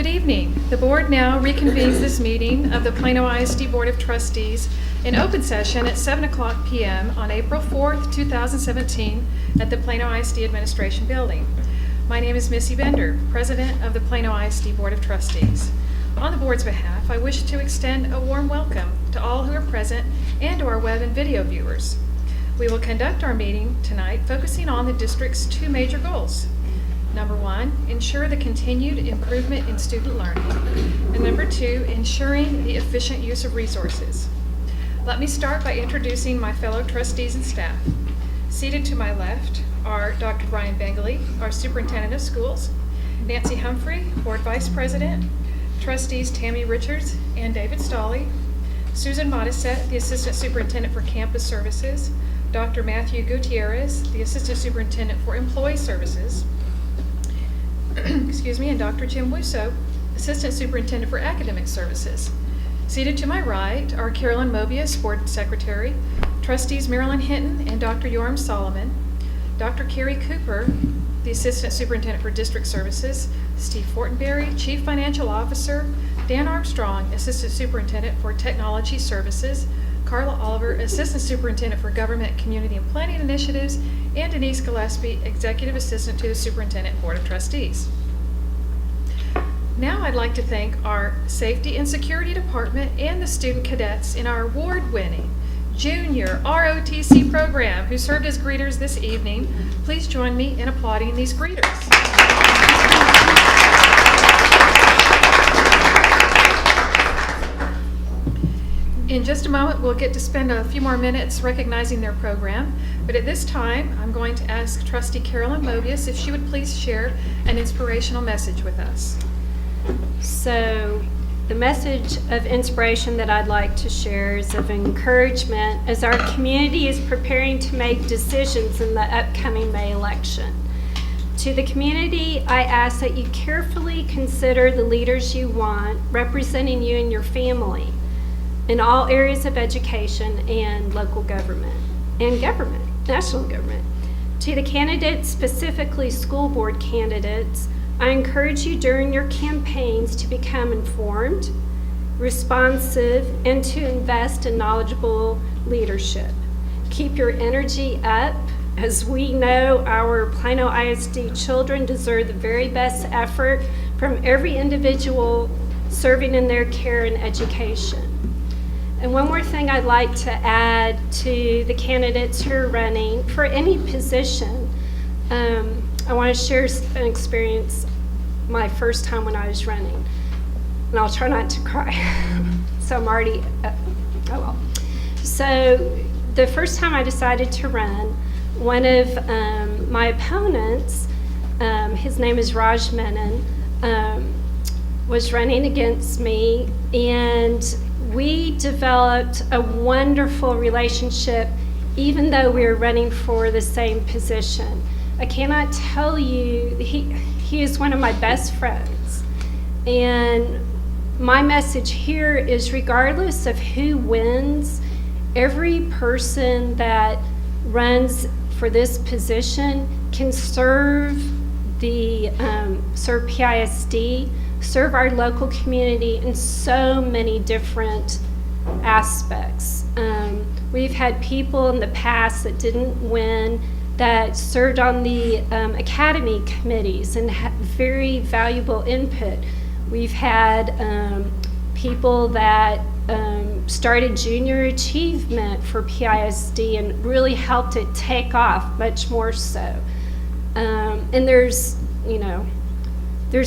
Good evening. The board now reconvenes this meeting of the Plano ISD Board of Trustees in open session at 7:00 p.m. on April 4th, 2017 at the Plano ISD Administration Building. My name is Missy Bender, President of the Plano ISD Board of Trustees. On the board's behalf, I wish to extend a warm welcome to all who are present and to our web and video viewers. We will conduct our meeting tonight focusing on the district's two major goals. Number one, ensure the continued improvement in student learning. And number two, ensuring the efficient use of resources. Let me start by introducing my fellow trustees and staff. Seated to my left are Dr. Brian Bengley, our Superintendent of Schools, Nancy Humphrey, Board Vice President, Trustees Tammy Richards and David Stolley, Susan Modisette, the Assistant Superintendent for Campus Services, Dr. Matthew Gutierrez, the Assistant Superintendent for Employee Services, and Dr. Jim Wusso, Assistant Superintendent for Academic Services. Seated to my right are Carolyn Mobius, Board Secretary, Trustees Marilyn Hinton and Dr. Yoram Solomon, Dr. Carrie Cooper, the Assistant Superintendent for District Services, Steve Fortenberry, Chief Financial Officer, Dan Armstrong, Assistant Superintendent for Technology Services, Carla Oliver, Assistant Superintendent for Government, Community, and Planning Initiatives, and Denise Gillespie, Executive Assistant to the Superintendent Board of Trustees. Now I'd like to thank our Safety and Security Department and the student cadets in our award-winning Junior ROTC program who served as greeters this evening. Please join me in applauding these greeters. In just a moment, we'll get to spend a few more minutes recognizing their program, but at this time, I'm going to ask Trustee Carolyn Mobius if she would please share an inspirational message with us. So, the message of inspiration that I'd like to share is of encouragement as our community is preparing to make decisions in the upcoming May election. To the community, I ask that you carefully consider the leaders you want representing you and your family in all areas of education and local government, and government, national government. To the candidates, specifically school board candidates, I encourage you during your campaigns to become informed, responsive, and to invest in knowledgeable leadership. Keep your energy up, as we know our Plano ISD children deserve the very best effort from every individual serving in their care and education. And one more thing I'd like to add to the candidates who are running for any position. I want to share an experience my first time when I was running. And I'll try not to cry. So I'm already, So the first time I decided to run, one of my opponents, his name is Raj Menon, was running against me, and we developed a wonderful relationship even though we were running for the same position. I cannot tell you, he is one of my best friends. And my message here is regardless of who wins, every person that runs for this position can serve serve PISD, serve our local community in so many different aspects. We've had people in the past that didn't win that served on the academy committees and had very valuable input. We've had people that started junior achievement for PISD and really helped it take off much more so. And there's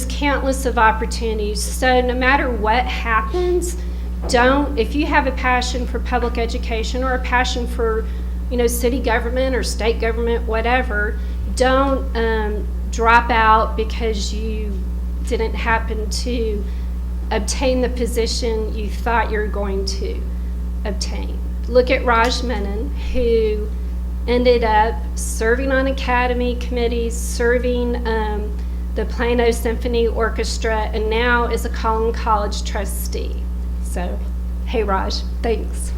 countless of opportunities. So no matter what happens, if you have a passion for public education or a passion for, city government or state government, whatever, don't drop out because you didn't happen to obtain the position you thought you were going to obtain. Look at Raj Menon, who ended up serving on academy committees, serving the Plano Symphony Orchestra, and now is a Collin College trustee. So, hey Raj, thanks.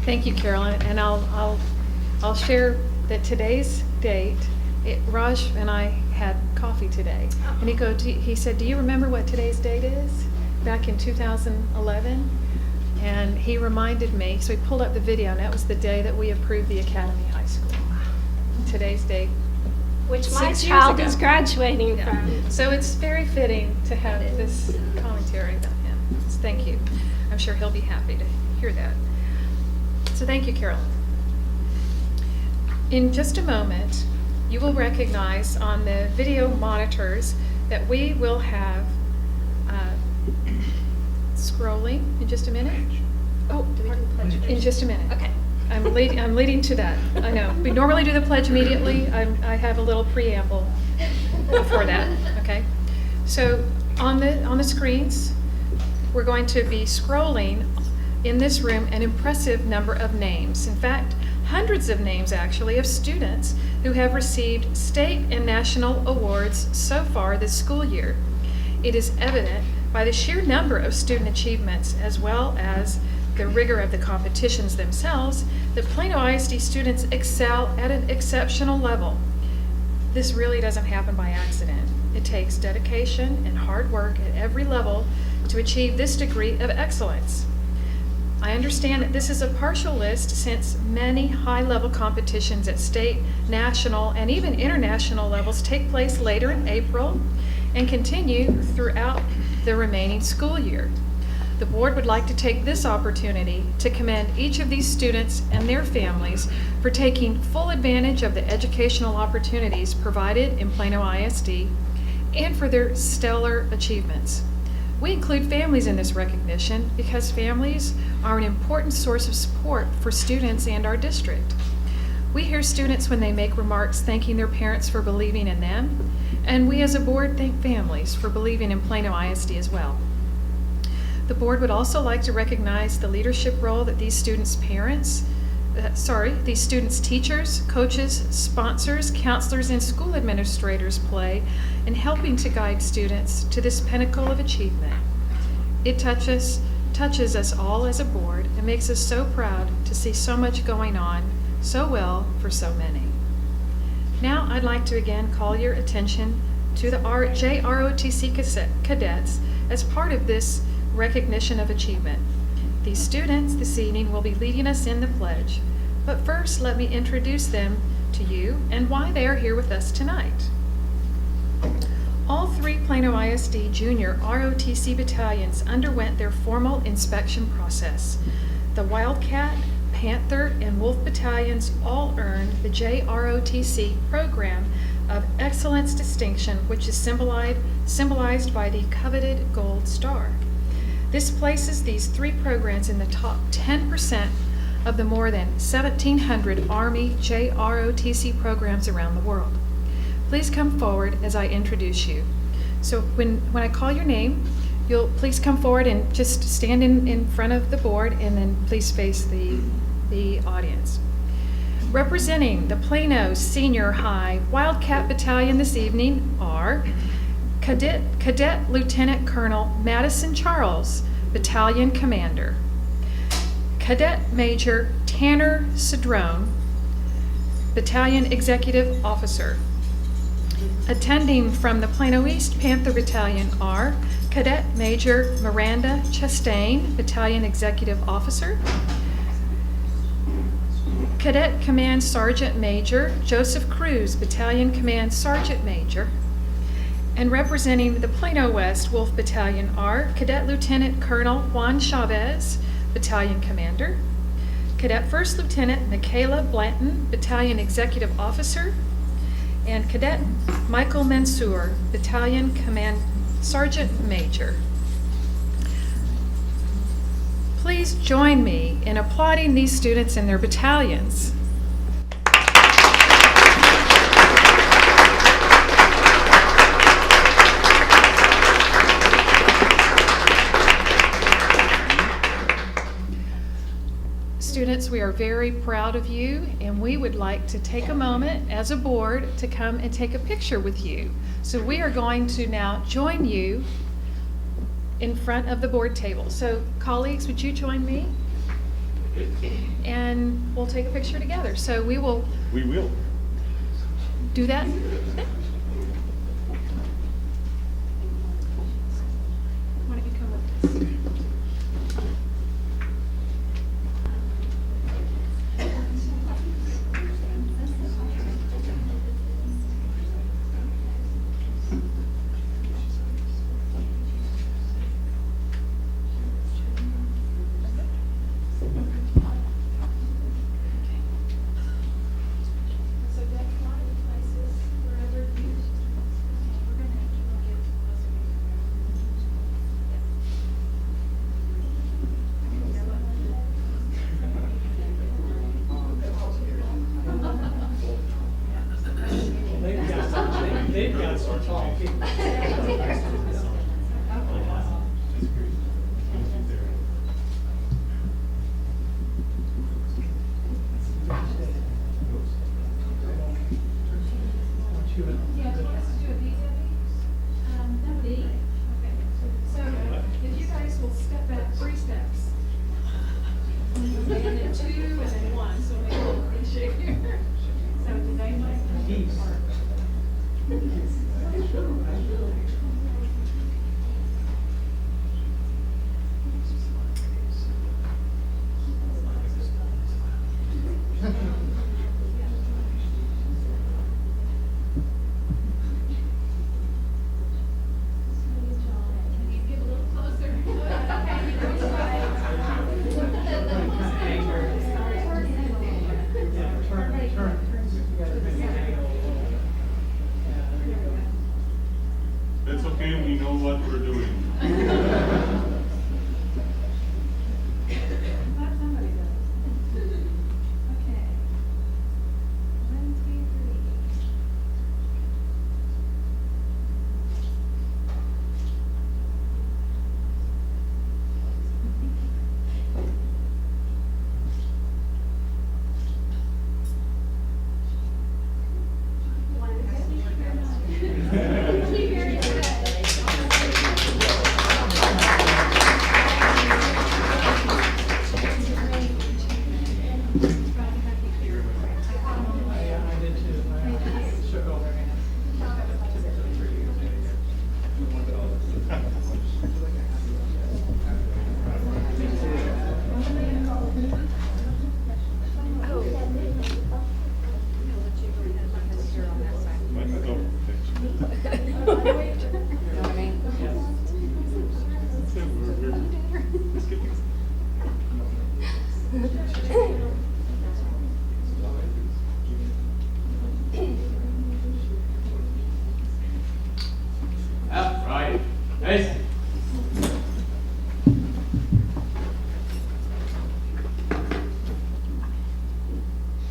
Thank you, Carolyn, and I'll share that today's date, Raj and I had coffee today. And he said, "Do you remember what today's date is?" Back in 2011. And he reminded me, so he pulled up the video, and that was the day that we approved the Academy High School. Today's date. Which my 6 years child ago. is graduating Yeah. from. So it's very fitting to have this commentary about him. So thank you. I'm sure he'll be happy to hear that. So thank you, Carolyn. In just a moment, you will recognize on the video monitors that we will have scrolling in just a minute. Oh, in just a minute. Okay. I'm leading to that. I know. We normally do the pledge immediately. I have a little preamble before that. Okay. So on the screens, we're going to be scrolling in this room an impressive number of names. In fact, hundreds of names actually of students who have received state and national awards so far this school year. It is evident by the sheer number of student achievements as well as the rigor of the competitions themselves that Plano ISD students excel at an exceptional level. This really doesn't happen by accident. It takes dedication and hard work at every level to achieve this degree of excellence. I understand that this is a partial list since many high-level competitions at state, national, and even international levels take place later in April and continue throughout the remaining school year. The board would like to take this opportunity to commend each of these students and their families for taking full advantage of the educational opportunities provided in Plano ISD and for their stellar achievements. We include families in this recognition because families are an important source of support for students and our district. We hear students when they make remarks thanking their parents for believing in them, and we as a board thank families for believing in Plano ISD as well. The board would also like to recognize the leadership role that these students' teachers, coaches, sponsors, counselors, and school administrators play in helping to guide students to this pinnacle of achievement. It touches us all as a board and makes us so proud to see so much going on so well for so many. Now I'd like to again call your attention to the JROTC cadets as part of this recognition of achievement. These students this evening will be leading us in the pledge, but first let me introduce them to you and why they are here with us tonight. All three Plano ISD junior ROTC battalions underwent their formal inspection process. The Wildcat, Panther, and Wolf battalions all earned the JROTC program of excellence distinction, which is symbolized by the coveted gold star. This places these three programs in the top 10% of the more than 1,700 Army JROTC programs around the world. Please come forward as I introduce you. So when I call your name, you'll please come forward and just stand in front of the board and then please face the audience. Representing the Plano Senior High Wildcat Battalion this evening are Cadet Lieutenant Colonel Madison Charles, Battalion Commander. Cadet Major Tanner Cedrone, Battalion Executive Officer. Attending from the Plano East Panther Battalion are Cadet Major Miranda Chastain, Battalion Executive Officer. Cadet Command Sergeant Major Joseph Cruz, Battalion Command Sergeant Major. And representing the Plano West Wolf Battalion are Cadet Lieutenant Colonel Juan Chavez, Battalion Commander. Cadet First Lieutenant Michaela Blanton, Battalion Executive Officer. And Cadet Michael Mansour, Battalion Command Sergeant Major. Please join me in applauding these students and their battalions. Students, we are very proud of you, and we would like to take a moment as a board to come and take a picture with you. So we are going to now join you in front of the board table. So colleagues, would you join me? And we'll take a picture together. So we will We will. do that. So if you guys will step back 3 steps. And then 2 and then 1, so make a little handshake here. So today my get a little closer. It's okay, we know what we're doing. Somebody does. Okay. 1, 2, 3. Right. Hey.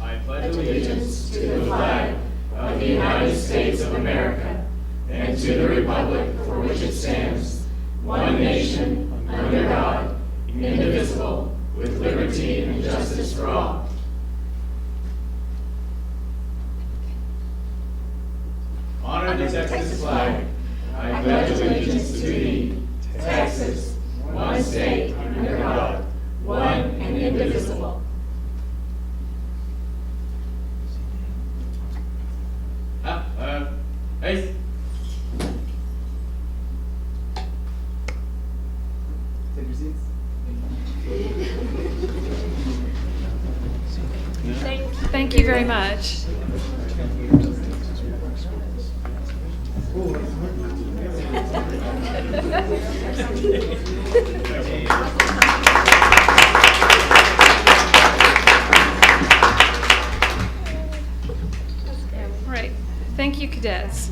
I pledge allegiance to the flag of the United States of America and to the republic for which it stands, one nation, under God, indivisible, with liberty and justice for all. Honor the Texas flag. I pledge allegiance to thee, Texas, one state, under God, one and indivisible. Hey. Take your seats. Thank you very much. All right. Thank you, cadets.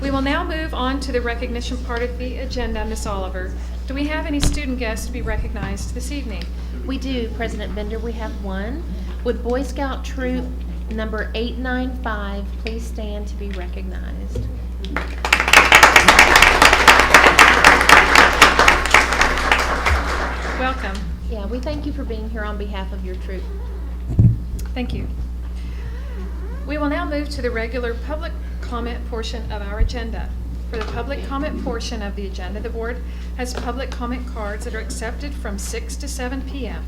We will now move on to the recognition part of the agenda. Ms. Oliver, do we have any student guests to be recognized this evening? We do, President Bender. We have one. Would Boy Scout Troop number 895 please stand to be recognized? Welcome. Yeah, we thank you for being here on behalf of your troop. Thank you. We will now move to the regular public comment portion of our agenda. For the public comment portion of the agenda, the board has public comment cards that are accepted from 6 to 7 p.m.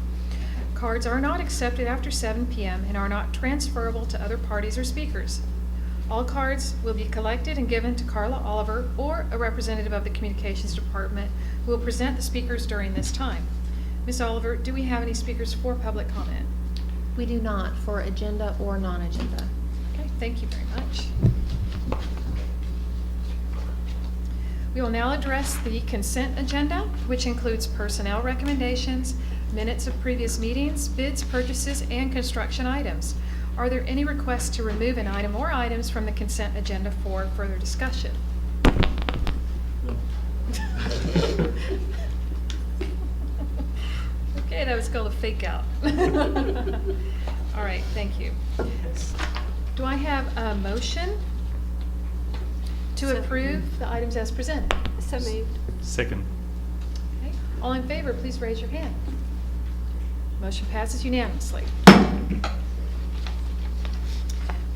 Cards are not accepted after 7 p.m. and are not transferable to other parties or speakers. All cards will be collected and given to Carla Oliver or a representative of the Communications Department who will present the speakers during this time. Ms. Oliver, do we have any speakers for public comment? We do not for agenda or non-agenda. Okay, thank you very much. We will now address the consent agenda, which includes personnel recommendations, minutes of previous meetings, bids, purchases, and construction items. Are there any requests to remove an item or items from the consent agenda for further discussion? Okay, that was called a fake out. All right, thank you. Do I have a motion to So- approve the items as presented? So moved. Second. Okay. All in favor, please raise your hand. Motion passes unanimously.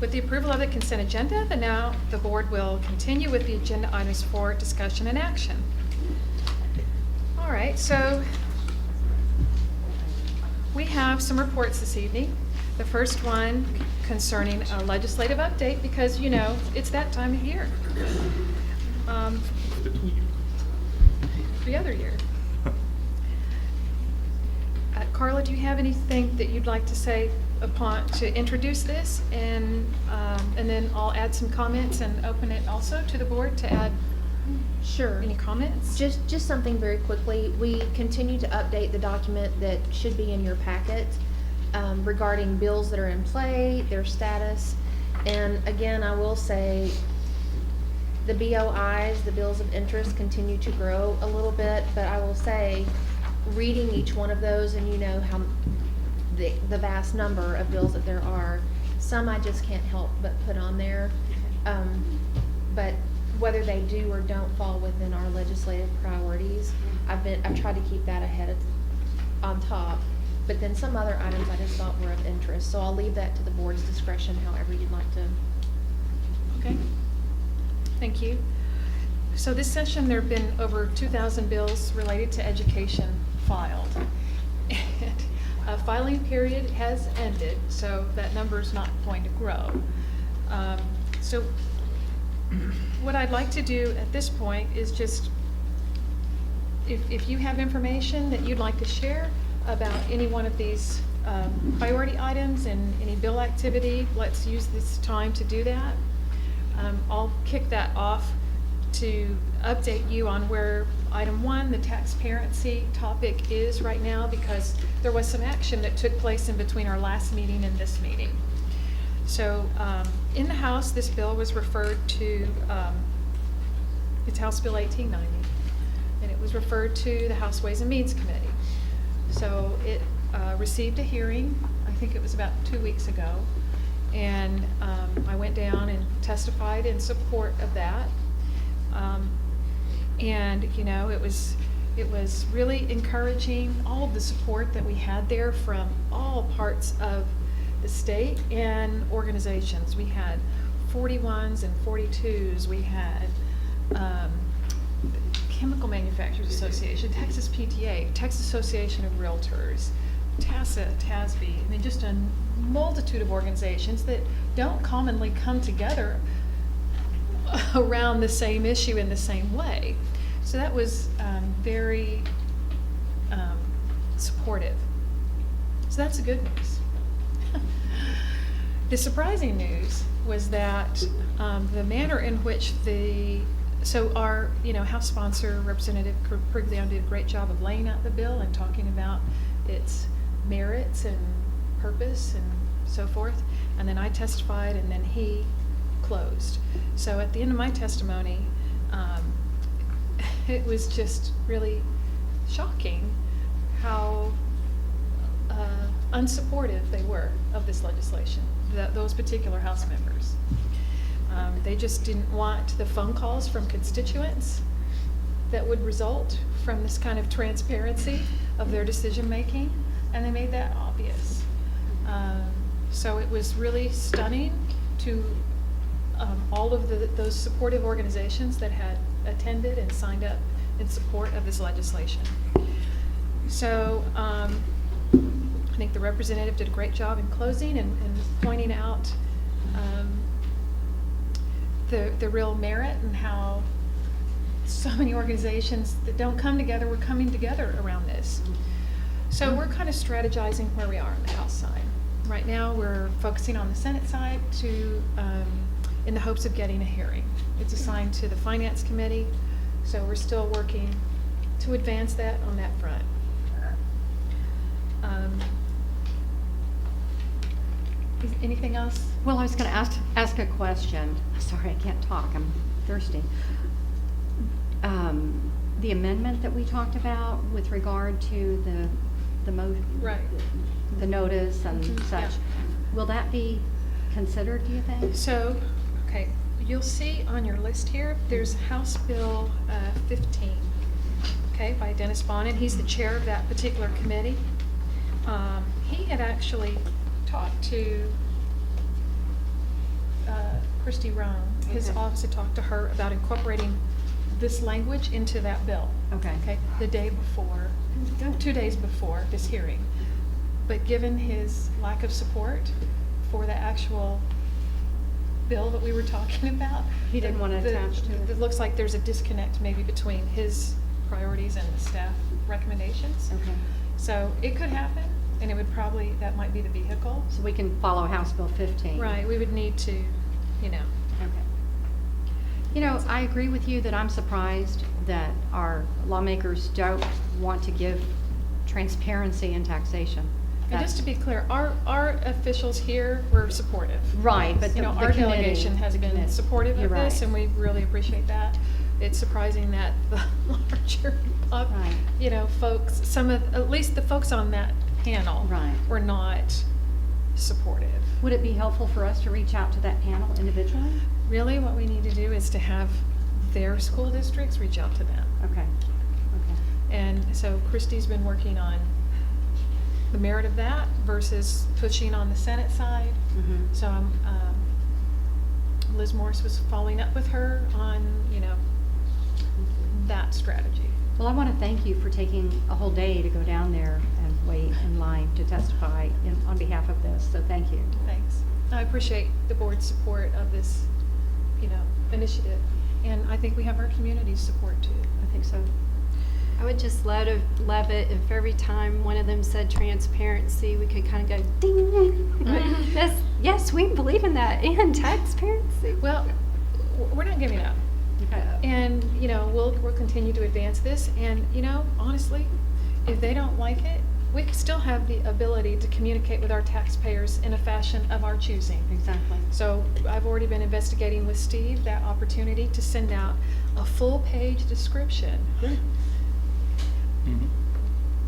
With the approval of the consent agenda, now the board will continue with the agenda items for discussion and action. All right, so we have some reports this evening. The first one concerning a legislative update, because, you know, it's that time of year. The other year. Carla, do you have anything that you'd like to say to introduce this? And then I'll add some comments and open it also to the board to add Sure. any comments? Just something very quickly. We continue to update the document that should be in your packet regarding bills that are in play, their status. And again, I will say the BOIs, the bills of interest, continue to grow a little bit, but I will say, reading each one of those, and you know how the vast number of bills that there are, some I just can't help but put on there. But whether they do or don't fall within our legislative priorities, I've tried to keep that on top. But then some other items I just thought were of interest, so I'll leave that to the board's discretion, however you'd like to. Okay, thank you. So this session, there have been over 2,000 bills related to education filed. And a filing period has ended, so that number is not going to grow. So what I'd like to do at this point is just, if you have information that you'd like to share about any one of these priority items and any bill activity, let's use this time to do that. I'll kick that off to update you on where item 1, the taxparency topic, is right now, because there was some action that took place in between our last meeting and this meeting. So in the House, this bill was referred to, it's House Bill 1890, and it was referred to the House Ways and Means Committee. So it received a hearing, I think it was about 2 weeks ago, and I went down and testified in support of that. And you know, it was really encouraging, all of the support that we had there from all parts of the state and organizations. We had 41s and 42s. We had Chemical Manufacturers Association, Texas PTA, Texas Association of Realtors, TASA, TASB. I mean, just a multitude of organizations that don't commonly come together around the same issue in the same way. So that was very supportive. So that's the good news. The surprising news was that the manner in which our House sponsor, Representative Prigleon, did a great job of laying out the bill and talking about its merits and purpose and so forth. And then I testified, and then he closed. So at the end of my testimony, it was just really shocking how unsupportive they were of this legislation, those particular House members. They just didn't want the phone calls from constituents that would result from this kind of transparency of their decision-making, and they made that obvious. So it was really stunning to all of those supportive organizations that had attended and signed up in support of this legislation. So I think the representative did a great job in closing and pointing out the real merit and how so many organizations that don't come together were coming together around this. So we're kind of strategizing where we are on the House side. Right now we're focusing on the Senate side in the hopes of getting a hearing. It's assigned to the Finance Committee, so we're still working to advance that on that front. Is anything else? Well, I was going to ask a question. Sorry, I can't talk. I'm thirsty. The amendment that we talked about with regard to the Right. the notice and Mhm, such, yeah. will that be considered, do you think? So, okay, you'll see on your list here, there's House Bill 15, okay, by Dennis Bonin. He's the chair of that particular committee. He had actually talked to Christy Roan. His Okay. office had talked to her about incorporating this language into that bill. Okay. Okay, the day before, 2 days before this hearing. But given his lack of support for the actual bill that we were talking about. He didn't want to attach to it. It looks like there's a disconnect maybe between his priorities and the staff recommendations. Okay. So it could happen, and it would probably, that might be the vehicle. So we can follow House Bill 15. Right, we would need to, you know. Okay. You know, I agree with you that I'm surprised that our lawmakers don't want to give transparency in taxation. And just to be clear, our officials here were supportive. Right, but You know, the our committee- delegation has been committee. supportive You're of this, right. and we really appreciate that. It's surprising that the larger, Right. you know, folks, at least the folks on that panel Right. were not supportive. Would it be helpful for us to reach out to that panel individually? Really, what we need to do is to have their school districts reach out to them. Okay. Okay. And so Christie's been working on the merit of that versus pushing on the Senate side. Mhm. So Liz Morris was following up with her on, you know, that strategy. Well, I want to thank you for taking a whole day to go down there and wait in line to testify on behalf of this, so thank you. Thanks. I appreciate the board's support of this, you know, initiative. And I think we have our community's support too. I think so. I would just love it if every time one of them said transparency, we could kind of go ding. Right. Yes, we believe in that, and transparency. Well, we're not giving up. Okay. And, you know, we'll continue to advance this. And, you know, honestly, if they don't like it, we still have the ability to communicate with our taxpayers in a fashion of our choosing. Exactly. So I've already been investigating with Steve that opportunity to send out a full-page description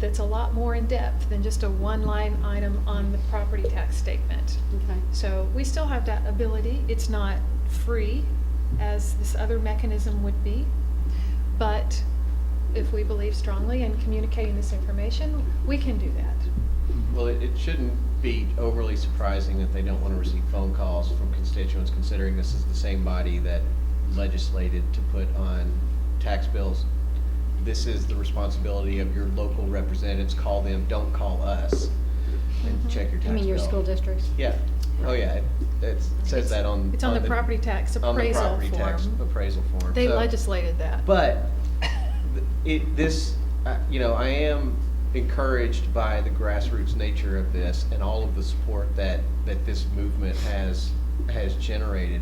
that's a lot more in-depth than just a one-line item on the property tax statement. Okay. So we still have that ability. It's not free as this other mechanism would be, but if we believe strongly in communicating this information, we can do that. Well, it shouldn't be overly surprising that they don't want to receive phone calls from constituents, considering this is the same body that legislated to put on tax bills. This is the responsibility of your local representatives. Call them, don't call us, and check your tax bill. You mean your school districts? Yeah. Oh, yeah. It says that on. It's on the property tax on the appraisal property tax form. appraisal form. They So- legislated that. But you know, I am encouraged by the grassroots nature of this and all of the support that this movement has generated,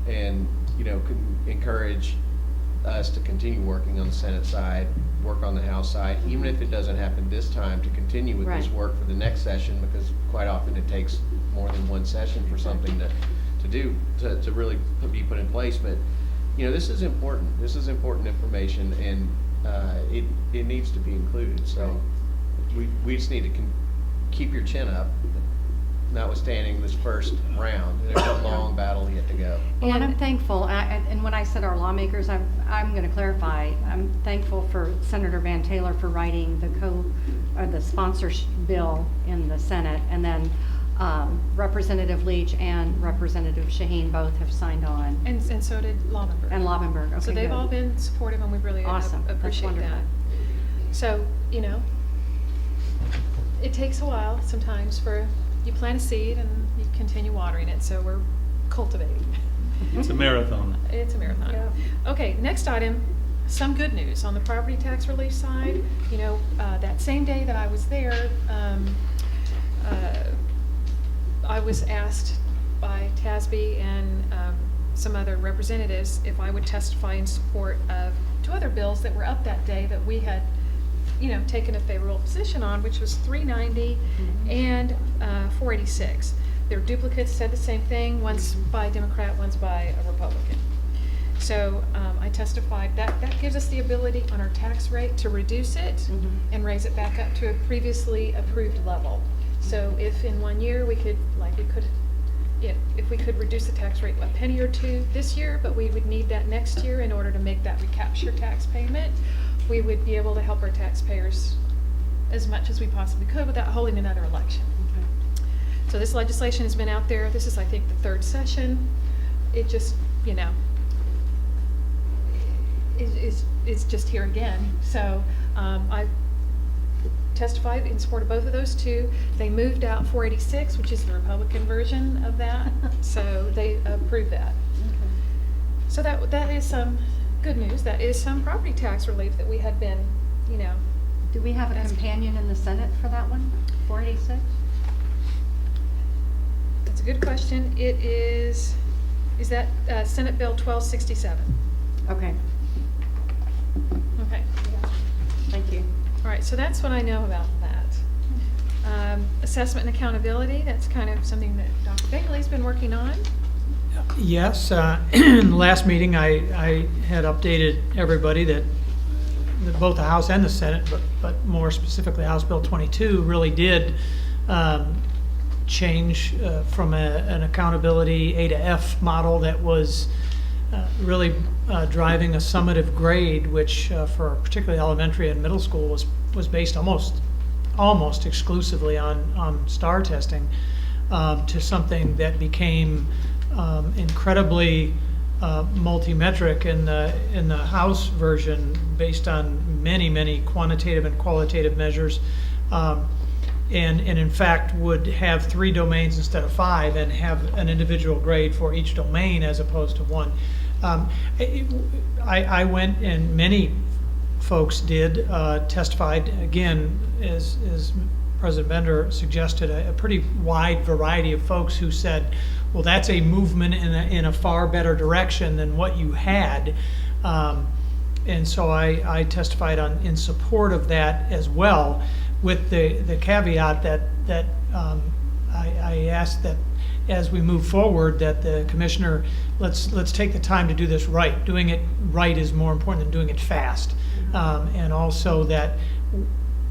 and you know, can encourage us to continue working on the Senate side, work on the House side, even if it doesn't happen this time, to continue with this Right. work for the next session, because quite often it takes more than one session for something to really be put in place. But you know, this is important. This is important information, and it needs to be included. So we just need to keep your chin up, notwithstanding this first round. There's a long battle yet to go. Well, and I'm And- thankful, and when I said our lawmakers, I'm going to clarify, I'm thankful for Senator Van Taylor for writing the sponsor bill in the Senate, and then Representative Leach and Representative Shaheen both have signed on, And so did Laubenberg. and Laubenberg, okay, So they've good. all been supportive, and we really Awesome. That's appreciate wonderful. that. So, you know, it takes a while sometimes you plant a seed and you continue watering it, so we're cultivating. It's a marathon. It's a marathon. Okay, next item, some good news on the property tax relief side. You know, that same day that I was there, I was asked by TASB and some other representatives if I would testify in support of two other bills that were up that day that we had, you know, taken a favorable position on, which was 390 and 486. They're duplicates, said the same thing, one's by a Democrat, one's by a Republican. So I testified that gives us the ability on our tax rate to reduce it and raise it back up to a previously approved level. So if in 1 year we could, if we could reduce the tax rate a penny or two this year, but we would need that next year in order to make that recapture tax payment, we would be able to help our taxpayers as much as we possibly could without holding another election. So this legislation has been out there. This is, I think, the third session. It just, you know, it's just here again. So I testified in support of both of those two. They moved out 486, which is the Republican version of that. So they approved that. So that is some good news. That is some property tax relief that we had been, you know. Do we have a companion in the Senate for that one, 486? That's a good question. It is that Senate Bill 1267? Okay, Okay. thank you. All right, so that's what I know about that. Assessment and accountability, that's kind of something that Dr. Bailey's been working on. Yes, in the last meeting, I had updated everybody that both the House and the Senate, but more specifically House Bill 22, really did change from an accountability A to F model that was really driving a summative grade, which for particularly elementary and middle school was based almost exclusively on STAR testing, to something that became incredibly multi-metric in the House version, based on many quantitative and qualitative measures, and in fact would have 3 domains instead of 5, and have an individual grade for each domain as opposed to one. I went, and many folks did, testified, again, as President Bender suggested, a pretty wide variety of folks who said, well, that's a movement in a far better direction than what you had. And so I testified in support of that as well, with the caveat that I asked that as we move forward, that the commissioner, let's take the time to do this right. Doing it right is more important than doing it fast. And also that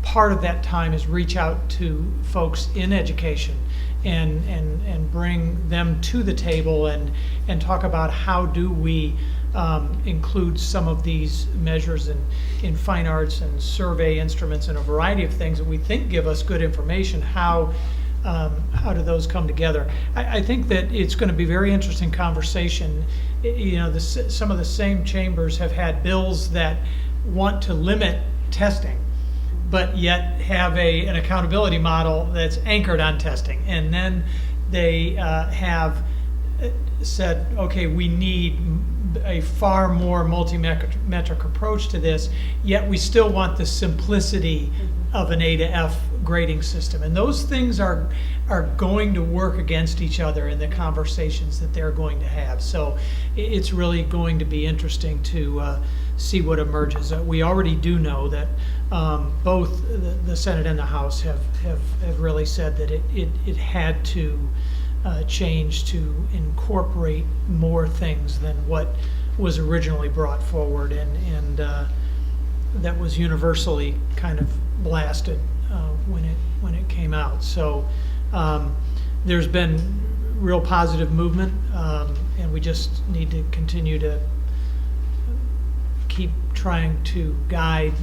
part of that time is reach out to folks in education and bring them to the table and talk about how do we include some of these measures in fine arts and survey instruments and a variety of things that we think give us good information. How do those come together? I think that it's going to be a very interesting conversation. You know, some of the same chambers have had bills that want to limit testing, but yet have an accountability model that's anchored on testing. And then they have said, okay, we need a far more multi-metric approach to this, yet we still want the simplicity of an A to F grading system. And those things are going to work against each other in the conversations that they're going to have. So it's really going to be interesting to see what emerges. We already do know that both the Senate and the House have really said that it had to change to incorporate more things than what was originally brought forward, and that was universally kind of blasted when it came out. So there's been real positive movement, and we just need to continue to keep trying to guide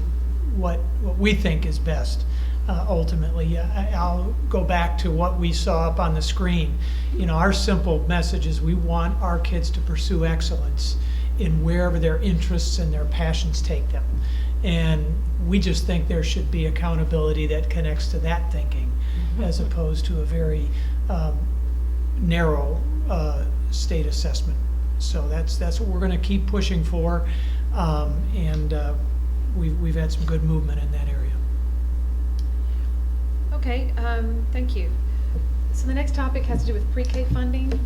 what we think is best. Ultimately, I'll go back to what we saw up on the screen. You know, our simple message is we want our kids to pursue excellence in wherever their interests and their passions take them. And we just think there should be accountability that connects to that thinking, as opposed to a very narrow state assessment. So that's what we're going to keep pushing for, and we've had some good movement in that area. Okay, thank you. So the next topic has to do with pre-K funding.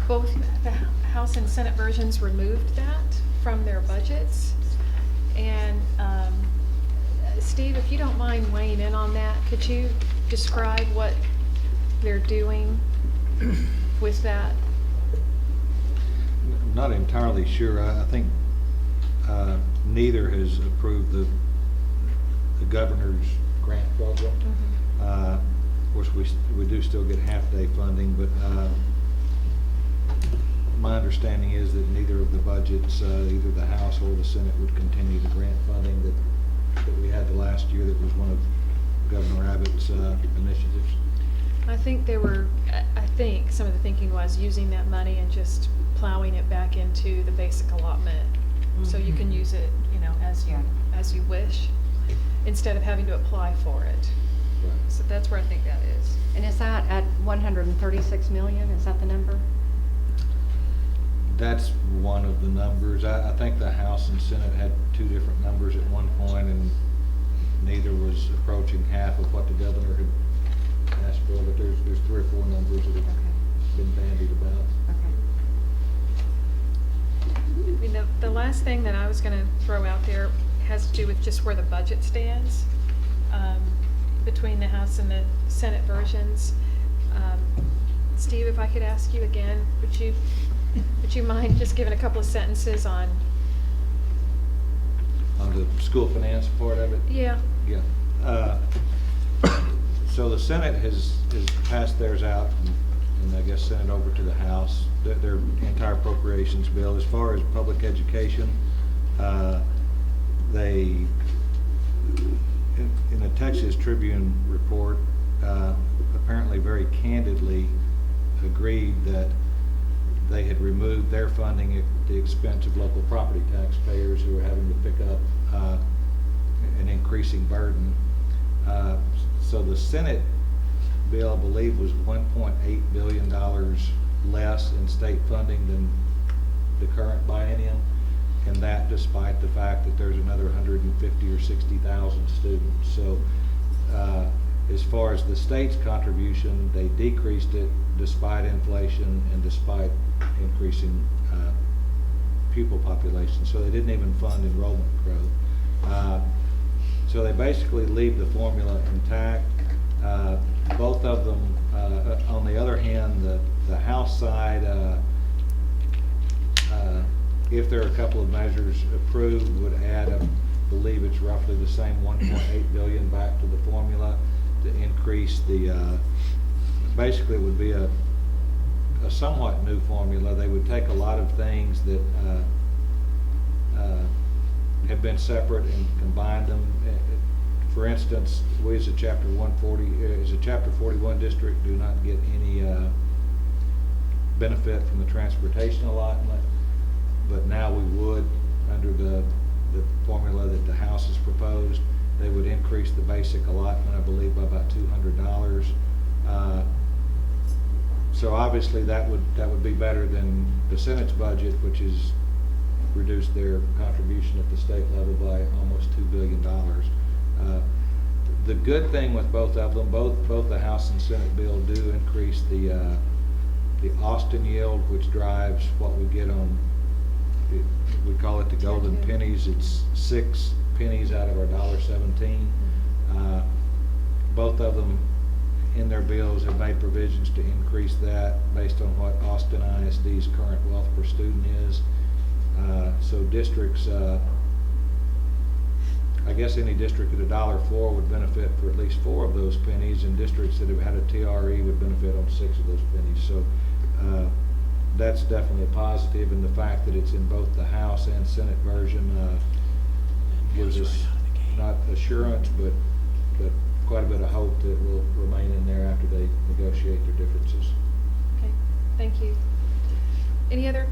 Both the House and Senate versions removed that from their budgets. And Steve, if you don't mind weighing in on that, could you describe what they're doing with that? I'm not entirely sure. I think neither has approved the governor's grant program. Of course, we do still get half-day funding, but my understanding is that neither of the budgets, either the House or the Senate, would continue the grant funding that we had the last year. That was one of Governor Abbott's initiatives. I think some of the thinking was using that money and just plowing it back into the basic allotment. So you can use it, as you wish, instead of having to apply for it. Right. So that's where I think that is. And is that at 136 million? Is that the number? That's one of the numbers. I think the House and Senate had two different numbers at one point, and neither was approaching half of what the governor had asked for, but there's 3 or 4 numbers that have been bandied about. Okay. I mean, the last thing that I was going to throw out there has to do with just where the budget stands between the House and the Senate versions. Steve, if I could ask you again, would you mind just giving a couple of sentences on? On the school finance part of it? Yeah. Yeah. So the Senate has passed theirs out and I guess sent it over to the House, their entire appropriations bill. As far as public education, they, in a Texas Tribune report, apparently very candidly agreed that they had removed their funding at the expense of local property taxpayers who were having to pick up an increasing burden. So the Senate bill, I believe, was $1.8 billion less in state funding than the current biennium, and that despite the fact that there's another 150 or 60,000 students. So as far as the state's contribution, they decreased it despite inflation and despite increasing pupil population. So they didn't even fund enrollment growth. So they basically leave the formula intact. Both of them, on the other hand, the House side, if there are a couple of measures approved, would add, I believe it's roughly the same 1.8 billion back to the formula to increase the, basically it would be a somewhat new formula. They would take a lot of things that have been separate and combine them. For instance, we as a Chapter 41 district do not get any benefit from the transportation allotment, but now we would under the formula that the House has proposed. They would increase the basic allotment, I believe, by about $200. So obviously that would be better than the Senate's budget, which has reduced their contribution at the state level by almost $2 billion. The good thing with both of them, both the House and Senate bill do increase the Austin yield, which drives what we get on, we call it the golden pennies. It's 6 pennies out of our $1.17. Both of them in their bills have made provisions to increase that based on what Austin ISD's current wealth per student is. So districts, I guess any district at $1.04 would benefit for at least 4 of those pennies, and districts that have had a TRE would benefit on 6 of those pennies. So that's definitely a positive, and the fact that it's in both the House and Senate version gives us not assurance, but quite a bit of hope that it will remain in there after they negotiate their differences. Okay, thank you. Any other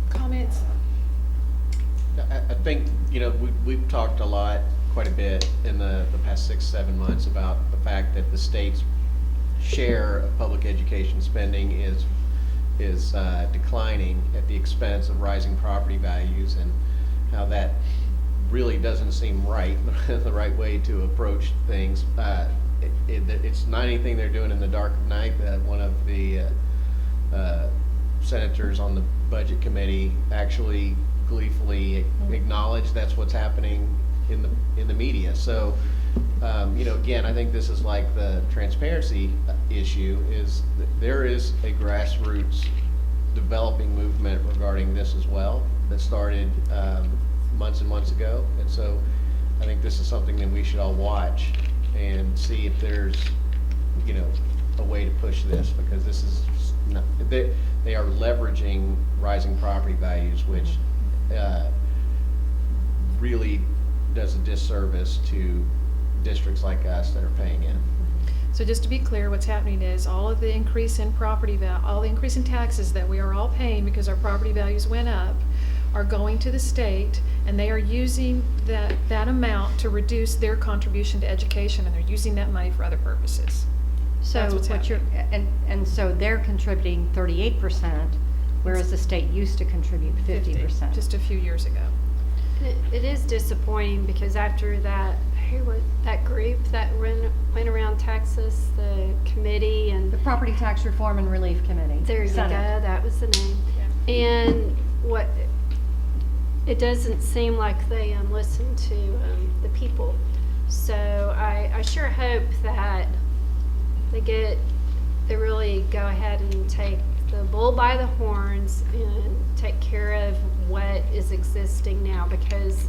comments? I think, we've talked quite a bit in the past 6-7 months about the fact that the state's share of public education spending is declining at the expense of rising property values, and how that really doesn't seem right, the right way to approach things. It's not anything they're doing in the dark of night. One of the senators on the budget committee actually gleefully acknowledged that's what's happening in the media. So, again, I think this is like the transparency issue. Is that there is a grassroots developing movement regarding this as well that started months and months ago, and so I think this is something that we should all watch and see if there's you know, a way to push this, because this is not, they are leveraging rising property values, which really does a disservice to districts like us that are paying in. So just to be clear, what's happening is all of the increase in all the increase in taxes that we are all paying because our property values went up are going to the state, and they are using that amount to reduce their contribution to education, and they're using that money for other purposes. So That's what's what you're, and so they're contributing 38%, whereas the state used to contribute 50%. Just a few years ago. It is disappointing because after that, that group that went around Texas, the committee and. The Property Tax Reform and Relief Committee. There you go, Senate. that was the name. And it doesn't seem like they listen to the people. So I sure hope that they really go ahead and take the bull by the horns and take care of what is existing now, because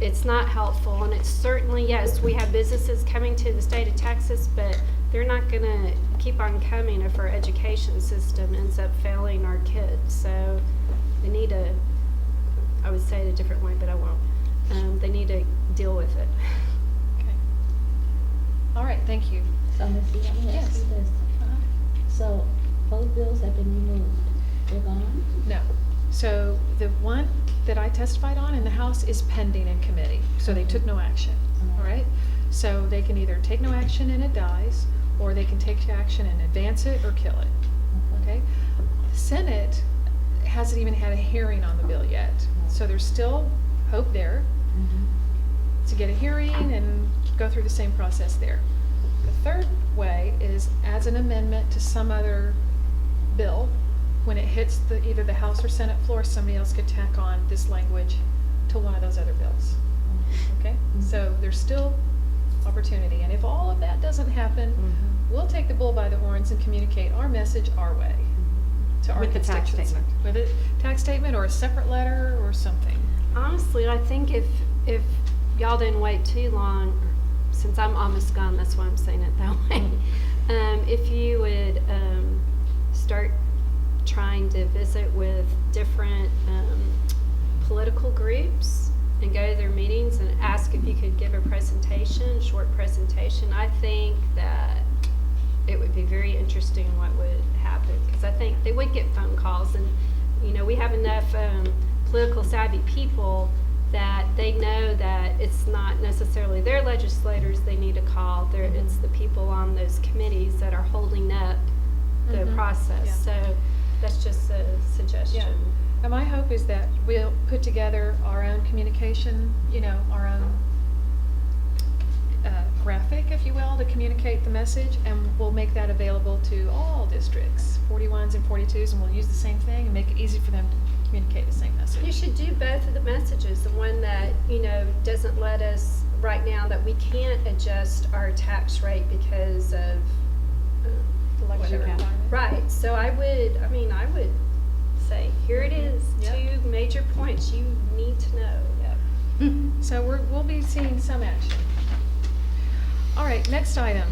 it's not helpful. And it's certainly, yes, we have businesses coming to the state of Texas, but they're not going to keep on coming if our education system ends up failing our kids. So they need to, I would say it a different way, but I won't. They need to deal with it. Okay. All right, thank you. So, Ms. B, I'm gonna ask you this. So, both bills have been removed. They're gone? No. So the one that I testified on in the House is pending in committee, so they took no action, all right? So they can either take no action and it dies, or they can take action and advance it or kill it, okay? The Senate hasn't even had a hearing on the bill yet, so there's still hope there to get a hearing and go through the same process there. The third way is as an amendment to some other bill. When it hits either the House or Senate floor, somebody else could tack on this language to one of those other bills. Okay? So there's still opportunity. And if all of that doesn't happen, we'll take the bull by the horns and communicate our message our way to our With the tax constituency. statement. With a tax statement or a separate letter or something. Honestly, I think if y'all didn't wait too long, since I'm almost gone, that's why I'm saying it that way. If you would start trying to visit with different political groups and go to their meetings and ask if you could give a presentation, short presentation, I think that it would be very interesting what would happen, because I think they would get phone calls, and you know, we have enough political savvy people that they know that it's not necessarily their legislators they need to call, it's the people on those committees that are holding up the process. Yeah. So that's just a suggestion. Yeah. And my hope is that we'll put together our own communication, you know, our own graphic, if you will, to communicate the message, and we'll make that available to all districts, 41s and 42s, and we'll use the same thing and make it easy for them to communicate the same message. You should do both of the messages. The one that, you know, doesn't let us right now that we can't adjust our tax rate because of Election whatever. climate. Right. So I would say, here it is, Yep. 2 major points you need to know. Yep. So we'll be seeing some action. All right, next item.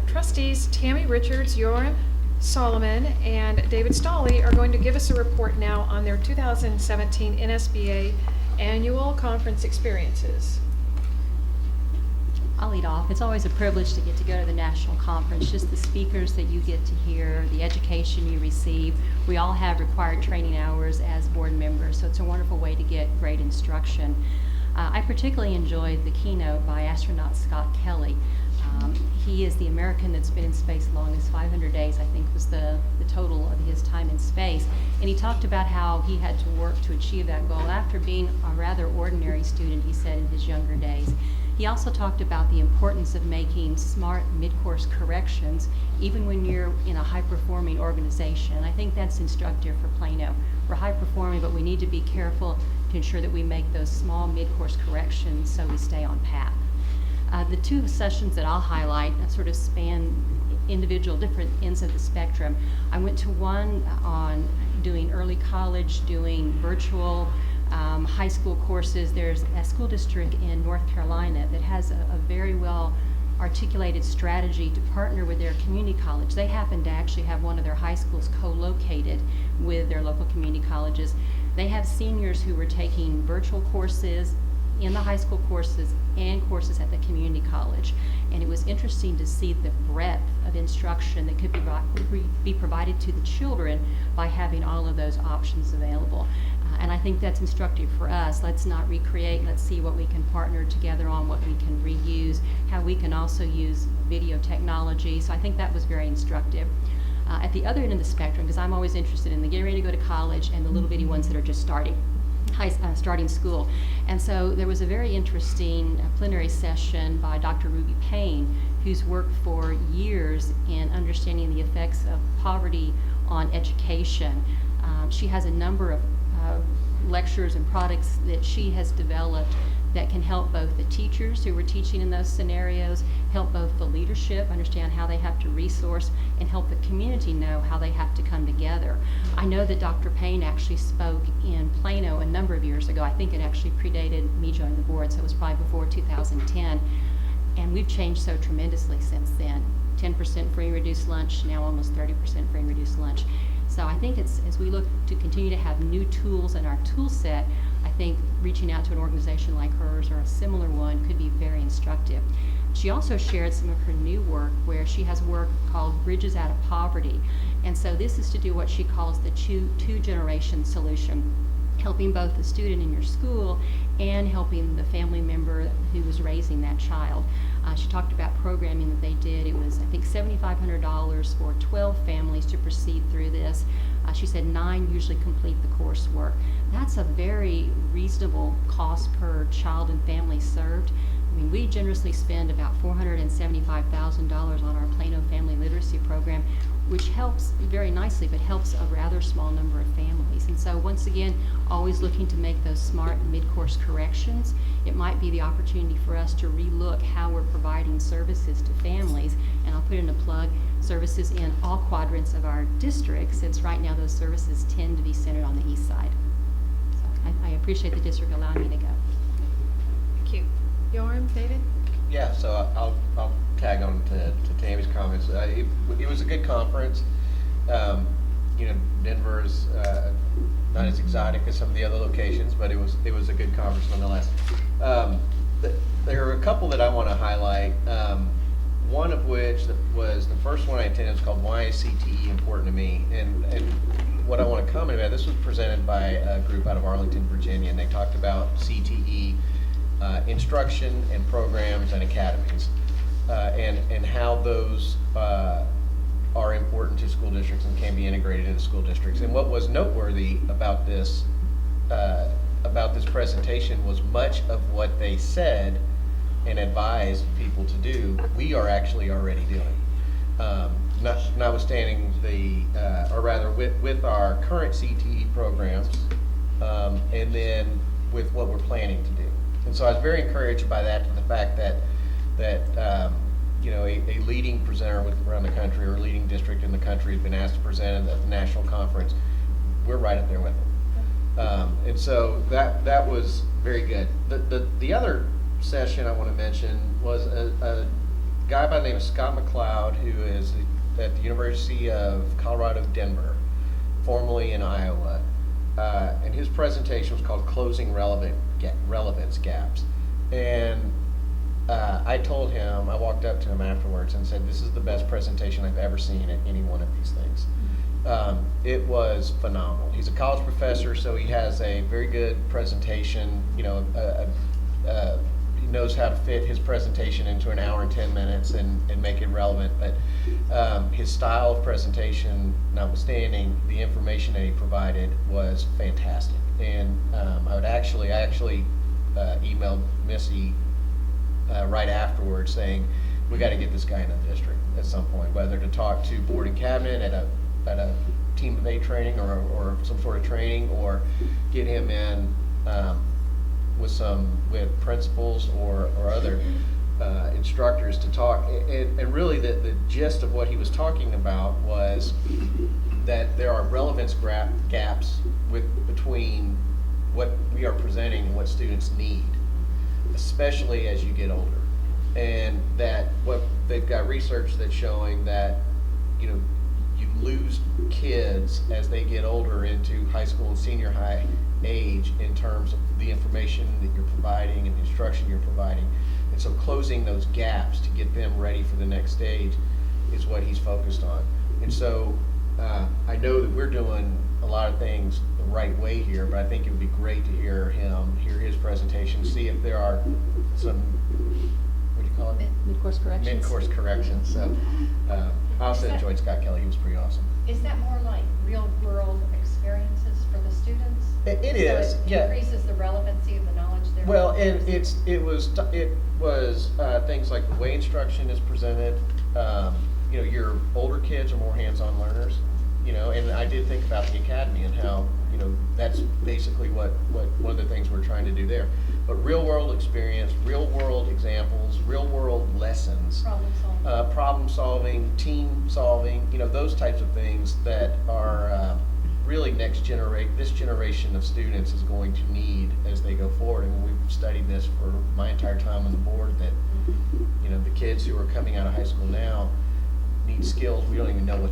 Trustees Tammy Richards, Yoram Solomon, and David Stolley are going to give us a report now on their 2017 NSBA annual conference experiences. I'll lead off. It's always a privilege to get to go to the national conference, just the speakers that you get to hear, the education you receive. We all have required training hours as board members, so it's a wonderful way to get great instruction. I particularly enjoyed the keynote by astronaut Scott Kelly. He is the American that's been in space longest. 500 days, I think, was the total of his time in space. And he talked about how he had to work to achieve that goal after being a rather ordinary student, he said, in his younger days. He also talked about the importance of making smart mid-course corrections, even when you're in a high-performing organization. I think that's instructive for Plano. We're high-performing, but we need to be careful to ensure that we make those small mid-course corrections so we stay on path. The 2 sessions that I'll highlight sort of span individual different ends of the spectrum. I went to one on doing early college, doing virtual high school courses. There's a school district in North Carolina that has a very well articulated strategy to partner with their community college. They happen to actually have one of their high schools co-located with their local community colleges. They have seniors who were taking virtual courses in the high school courses and courses at the community college. And it was interesting to see the breadth of instruction that could be provided to the children by having all of those options available. And I think that's instructive for us. Let's not recreate, let's see what we can partner together on, what we can reuse, how we can also use video technology. So I think that was very instructive. At the other end of the spectrum, because I'm always interested in the getting ready to go to college and the little bitty ones that are just starting school. And so there was a very interesting plenary session by Dr. Ruby Payne, who's worked for years in understanding the effects of poverty on education. She has a number of lectures and products that she has developed that can help both the teachers who were teaching in those scenarios, help both the leadership understand how they have to resource, and help the community know how they have to come together. I know that Dr. Payne actually spoke in Plano a number of years ago. I think it actually predated me joining the board, so it was probably before 2010. And we've changed so tremendously since then. 10% free and reduced lunch, now almost 30% free and reduced lunch. So I think it's, as we look to continue to have new tools in our tool set, I think reaching out to an organization like hers or a similar one could be very instructive. She also shared some of her new work where she has work called Bridges Out of Poverty. And so this is to do what she calls the two-generation solution, helping both the student in your school and helping the family member who was raising that child. She talked about programming that they did. It was, I think, $7,500 for 12 families to proceed through this. She said 9 usually complete the coursework. That's a very reasonable cost per child and family served. I mean, we generously spend about $475,000 on our Plano Family Literacy Program, which helps very nicely, but helps a rather small number of families. And so once again, always looking to make those smart mid-course corrections. It might be the opportunity for us to relook how we're providing services to families. And I'll put in a plug, services in all quadrants of our district, since right now those services tend to be centered on the east side. So I appreciate the district allowing me to go. Thank you. Yoram, David? Yeah, so I'll tag on to Tammy's comments. It was a good conference. You know, Denver is not as exotic as some of the other locations, but it was a good conference nonetheless. There are a couple that I want to highlight. One of which was the first one I attended was called Why is CTE Important to Me? And what I want to comment about, this was presented by a group out of Arlington, Virginia, and they talked about CTE instruction and programs and academies, and how those are important to school districts and can be integrated into school districts. And what was noteworthy about this presentation was much of what they said and advised people to do, we are actually already doing. Notwithstanding or rather with our current CTE programs, and then with what we're planning to do. And so I was very encouraged by that, and the fact that you know, a leading presenter around the country, or a leading district in the country, has been asked to present at the national conference. We're right up there with them. And so that was very good. The other session I want to mention was a guy by the name of Scott McLeod, who is at the University of Colorado, Denver, formerly in Iowa. And his presentation was called Closing Relevance Gaps. And I told him, I walked up to him afterwards and said, this is the best presentation I've ever seen at any one of these things. It was phenomenal. He's a college professor, so he has a very good presentation. You know, he knows how to fit his presentation into an hour and 10 minutes and make it relevant. But his style of presentation, notwithstanding, the information that he provided was fantastic. And I actually emailed Missy right afterwards saying, we got to get this guy in the district at some point, whether to talk to board and cabinet at a team of 8 training or some sort of training, or get him in with principals or other instructors to talk. And really the gist of what he was talking about was that there are relevance gaps between what we are presenting and what students need, especially as you get older. and that what they've got research that's showing that, you know, you lose kids as they get older into high school and senior high age in terms of the information that you're providing and the instruction you're providing. And so closing those gaps to get them ready for the next stage is what he's focused on. And so I know that we're doing a lot of things the right way here, but I think it would be great to hear his presentation, see if there are some, what do you call it? Mid-course corrections. Mid-course corrections. So I also enjoyed Scott Kelly. He was pretty awesome. Is that more like real-world experiences for the students? It is, So it yeah. increases the relevancy of the knowledge they're. Well, and it was things like the way instruction is presented. You know, your older kids are more hands-on learners. You know, and I did think about the academy and how, you know, that's basically what one of the things we're trying to do there. But real-world experience, real-world examples, real-world lessons, problem solving, team solving, you know, those types of things that are really this generation of students is going to need as they go forward. And we've studied this for my entire time on the board, that, you know, the kids who are coming out of high school now need skills we don't even know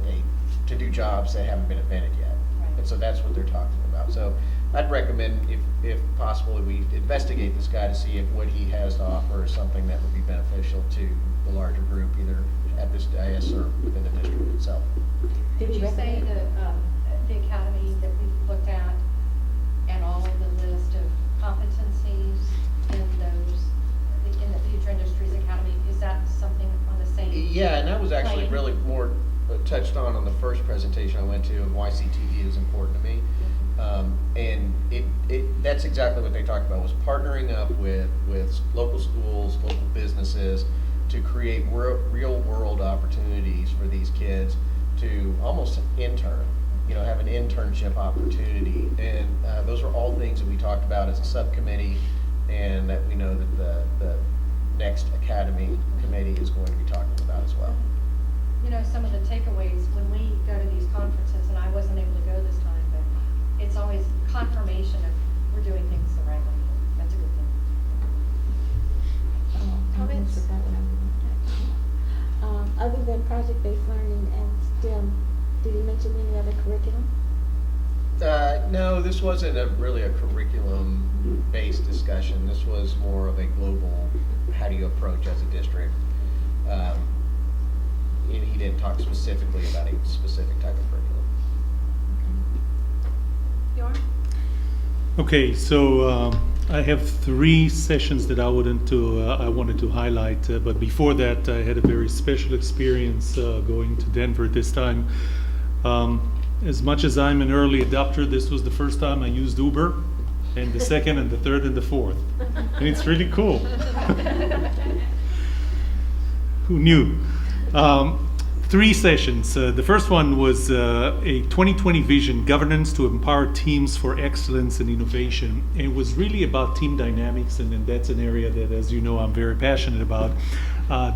to do jobs that haven't been invented yet. Right. And so that's what they're talking about. So I'd recommend, if possible, we investigate this guy to see if what he has to offer is something that would be beneficial to the larger group, either at this dais or within the district itself. Did you say the academy that we looked at and all of the list of competencies in the Future Industries Academy, is that something on the same? Yeah, and that was actually plane? really more touched on the first presentation I went to of why CTE is important to me. And that's exactly what they talked about, was partnering up with local schools, local businesses to create real world opportunities for these kids to almost intern, you know, have an internship opportunity. And those are all things that we talked about as a subcommittee, and that we know that the next academy committee is going to be talking about as well. You know, some of the takeaways when we go to these conferences, and I wasn't able to go this time, but it's always confirmation of we're doing things the right way. That's a good thing. Comments? Other than project-based learning and STEM, did you mention any other curriculum? No, this wasn't really a curriculum-based discussion. This was more of a global, how do you approach as a district? And he didn't talk specifically about a specific type of curriculum. Bjorn? Okay, so I have 3 sessions that I wanted to highlight, but before that I had a very special experience going to Denver this time. As much as I'm an early adopter, this was the first time I used Uber, and the second and the third and the fourth, and it's really cool. Who knew? 3 sessions. The first one was a 2020 vision, governance to empower teams for excellence and innovation. And it was really about team dynamics, and that's an area that, as you know, I'm very passionate about.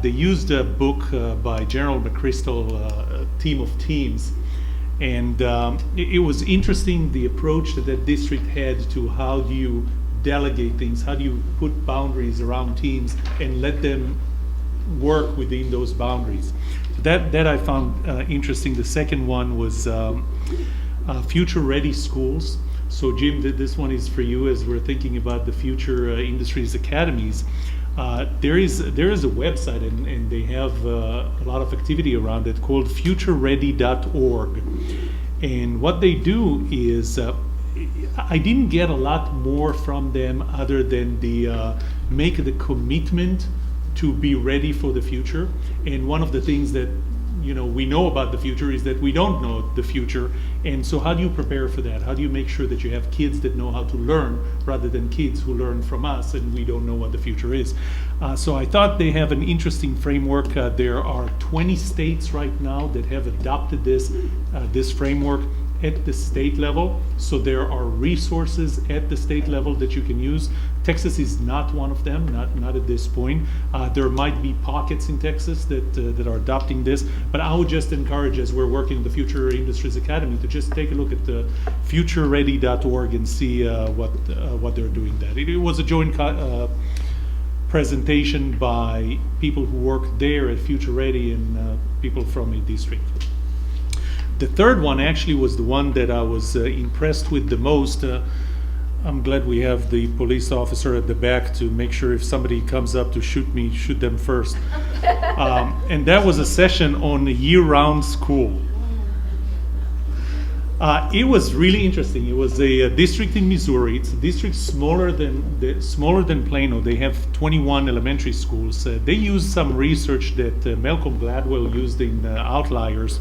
They used a book by General McChrystal, Team of Teams. And it was interesting, the approach that district had to how do you delegate things, how do you put boundaries around teams and let them work within those boundaries. That I found interesting. The second one was future ready schools. So Jim, this one is for you as we're thinking about the future industries academies. There is a website and they have a lot of activity around it called futureready.org. And what they do is, I didn't get a lot more from them other than the make the commitment to be ready for the future. And one of the things that we know about the future is that we don't know the future. And so how do you prepare for that? How do you make sure that you have kids that know how to learn rather than kids who learn from us and we don't know what the future is? So I thought they have an interesting framework. There are 20 states right now that have adopted this framework at the state level. So there are resources at the state level that you can use. Texas is not one of them, not at this point. There might be pockets in Texas that are adopting this, but I would just encourage, as we're working on the Future Industries Academy, to just take a look at the futureready.org and see what they're doing there. It was a joint presentation by people who work there at Future Ready and people from a district. The third one actually was the one that I was impressed with the most. I'm glad we have the police officer at the back to make sure if somebody comes up to shoot me, shoot them first. And that was a session on year-round school. It was really interesting. It was a district in Missouri. It's a district smaller than Plano. They have 21 elementary schools. They used some research that Malcolm Gladwell used in Outliers,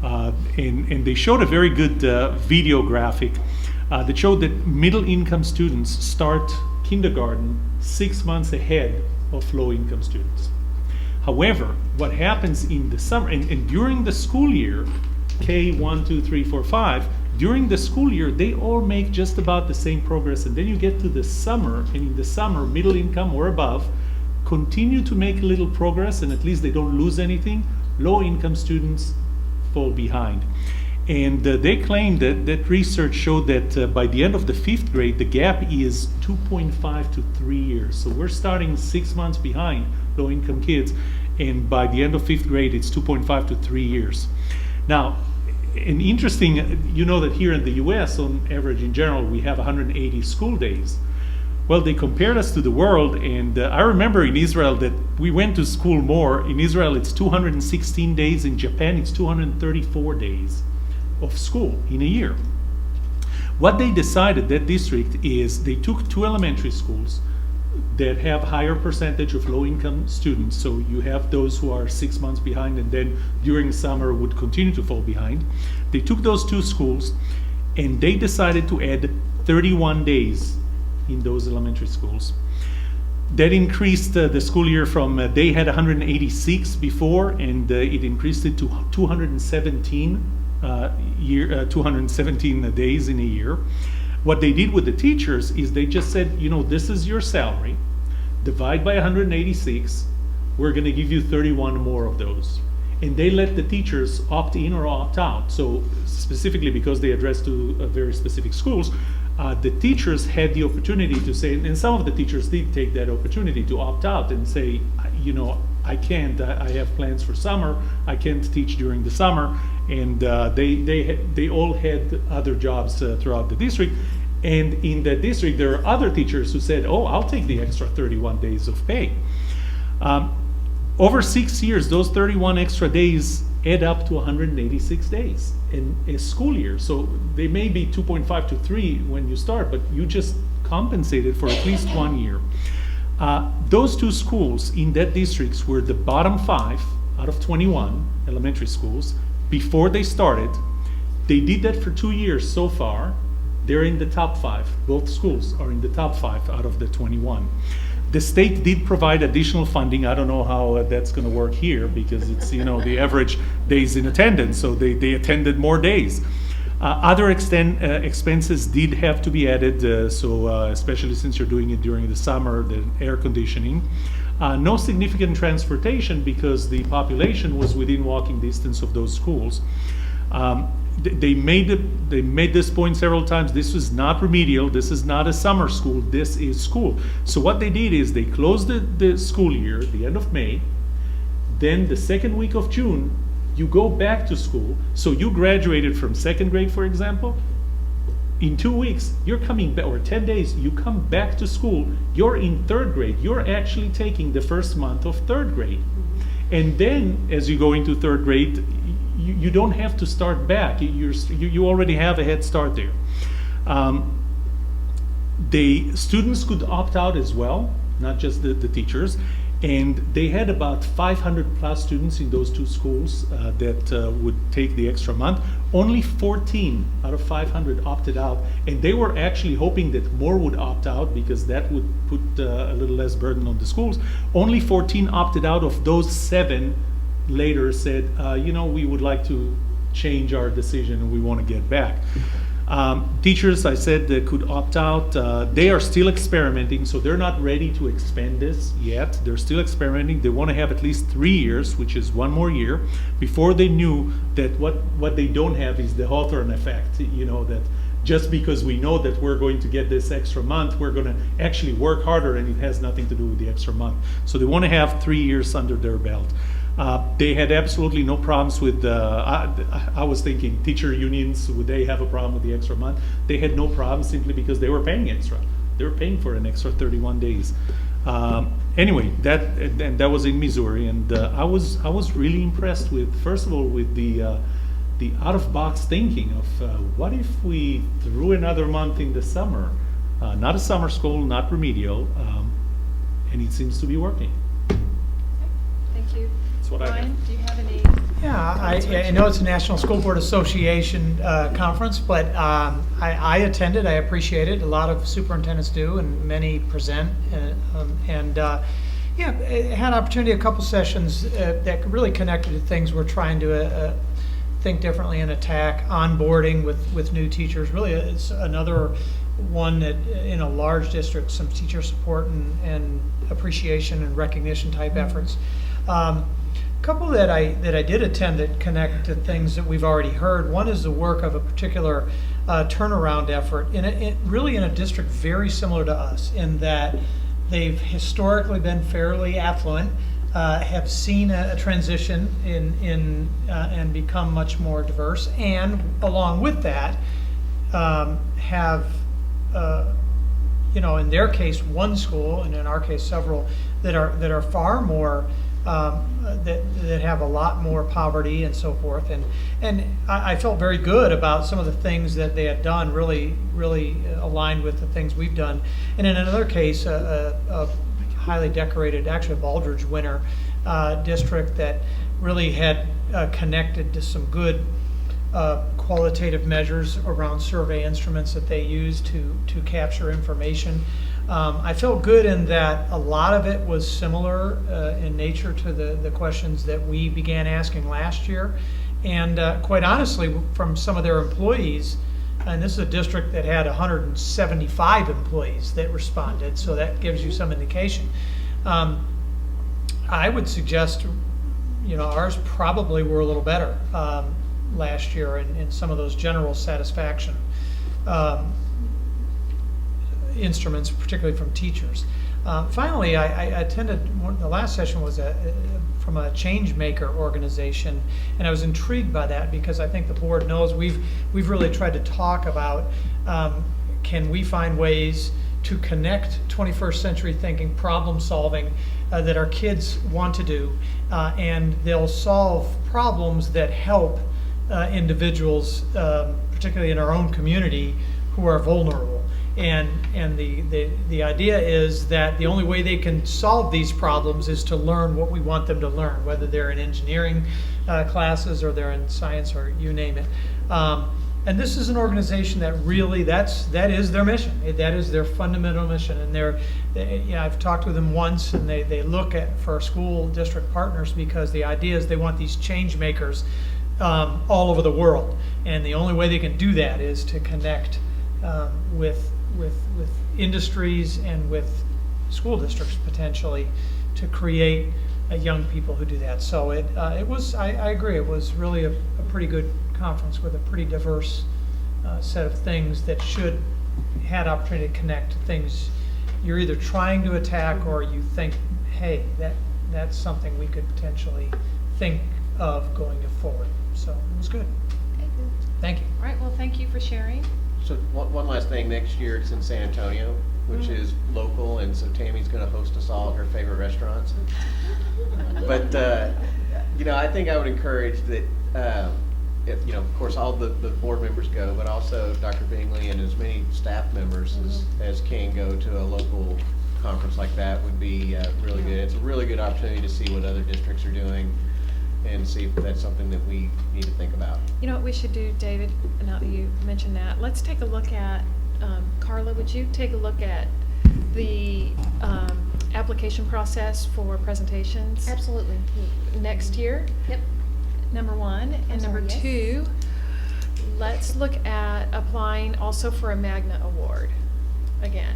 and they showed a very good video graphic that showed that middle-income students start kindergarten 6 months ahead of low-income students. However, what happens in the summer, and during the school year, K1, 2, 3, 4, 5, during the school year, they all make just about the same progress. And then you get to the summer, and in the summer, middle income or above continue to make a little progress, and at least they don't lose anything. Low income students fall behind. And they claim that research showed that by the end of the 5th grade, the gap is 2.5 to 3 years. So we're starting 6 months behind low income kids, and by the end of 5th grade, it's 2.5 to 3 years. Now, an interesting, you know that here in the US, on average in general, we have 180 school days. Well, they compared us to the world, and I remember in Israel that we went to school more. In Israel, it's 216 days. In Japan, it's 234 days of school in a year. What they decided, that district, is they took 2 elementary schools that have higher percentage of low-income students. So you have those who are 6 months behind and then during summer would continue to fall behind. They took those 2 schools and they decided to add 31 days in those elementary schools. That increased the school year from, they had 186 before, and it increased it to 217 days in a year. What they did with the teachers is they just said, you know, this is your salary, divide by 186, we're going to give you 31 more of those. And they let the teachers opt in or opt out. So specifically because they addressed to very specific schools, the teachers had the opportunity to say, and some of the teachers did take that opportunity to opt out and say, you know, I can't, I have plans for summer, I can't teach during the summer. And they all had other jobs throughout the district. And in that district, there are other teachers who said, oh, I'll take the extra 31 days of pay. Over 6 years, those 31 extra days add up to 186 days in a school year. So they may be 2.5 to 3 when you start, but you just compensated for at least 1 year. Those 2 schools in that district were the bottom 5 out of 21 elementary schools. Before they started, they did that for 2 years so far. They're in the top 5. Both schools are in the top 5 out of the 21. The state did provide additional funding. I don't know how that's going to work here because it's, you know, the average days in attendance, so they attended more days. Other expenses did have to be added, so especially since you're doing it during the summer, the air conditioning. No significant transportation because the population was within walking distance of those schools. They made this point several times. This is not remedial. This is not a summer school. This is school. So what they did is they closed the school year at the end of May. Then the second week of June, you go back to school. So you graduated from 2nd grade, for example. In 2 weeks, you're coming back, or 10 days, you come back to school. You're in 3rd grade. You're actually taking the first month of 3rd grade. And then as you go into 3rd grade, you don't have to start back. You already have a head start there. The students could opt out as well, not just the teachers. And they had about 500 plus students in those 2 schools that would take the extra month. Only 14 out of 500 opted out, and they were actually hoping that more would opt out because that would put a little less burden on the schools. Only 14 opted out. Of those, 7 later said, you know, we would like to change our decision and we want to get back. Teachers, I said, could opt out. They are still experimenting, so they're not ready to expand this yet. They're still experimenting. They want to have at least 3 years, which is 1 more year, before they knew that what they don't have is the Hawthorne effect, you know, that just because we know that we're going to get this extra month, we're going to actually work harder, and it has nothing to do with the extra month. So they want to have 3 years under their belt. They had absolutely no problems with, I was thinking teacher unions, would they have a problem with the extra month? They had no problem simply because they were paying extra. They were paying for an extra 31 days. Anyway, that was in Missouri, and I was really impressed with, first of all, with the out-of-box thinking of what if we threw another month in the summer, not a summer school, not remedial, and it seems to be working. Thank you. That's what I have. Ryan, do you have any? Yeah, I know it's a National School Board Association conference, but I attended. I appreciate it. A lot of superintendents do, and many present. Yeah, I had an opportunity, a couple sessions that really connected to things we're trying to think differently and attack. Onboarding with new teachers. Really, it's another one that in a large district, some teacher support and appreciation and recognition type efforts. Couple that I did attend that connect to things that we've already heard. One is the work of a particular turnaround effort really in a district very similar to us, in that they've historically been fairly affluent, have seen a transition and become much more diverse, and along with that have in their case one school, and in our case several, that are far more that have a lot more poverty and so forth, and I felt very good about some of the things that they had done, really aligned with the things we've done. And in another case, a highly decorated, actually a Baldrige winner district that really had connected to some good qualitative measures around survey instruments that they use to capture information. I felt good in that a lot of it was similar in nature to the questions that we began asking last year. And quite honestly, from some of their employees, and this is a district that had 175 employees that responded, so that gives you some indication. I would suggest, ours probably were a little better last year in some of those general satisfaction instruments, particularly from teachers. Finally, I attended the last session was from a change maker organization, and I was intrigued by that because I think the board knows we've really tried to talk about can we find ways to connect 21st century thinking, problem solving that our kids want to do, and they'll solve problems that help individuals, particularly in our own community, who are vulnerable. And the idea is that the only way they can solve these problems is to learn what we want them to learn, whether they're in engineering classes or they're in science or you name it. And this is an organization that really, that is their mission. That is their fundamental mission. And I've talked with them once, and they look at for school district partners because the idea is they want these change makers all over the world. And the only way they can do that is to connect with industries and with school districts potentially to create young people who do that. So it was, I agree, it was really a pretty good conference with a pretty diverse set of things that should had opportunity to connect to things you're either trying to attack or you think, hey, that's something we could potentially think of going forward. So it was good. Thank you. All right, well, thank you for sharing. So one last thing, next year it's in San Antonio, which is local, and so Tammy's going to host us all at her favorite restaurants. But I think I would encourage that if, of course all the board members go, but also Dr. Bingley and as many staff members as can go to a local conference like that would be really good. It's a really good opportunity to see what other districts are doing and see if that's something that we need to think about. You know what we should do, David, now that you mentioned that, let's take a look at, Carla, would you take a look at the application process for presentations? Absolutely. Next year? Yep. Number one. And number yes. two, let's look at applying also for a Magna Award again.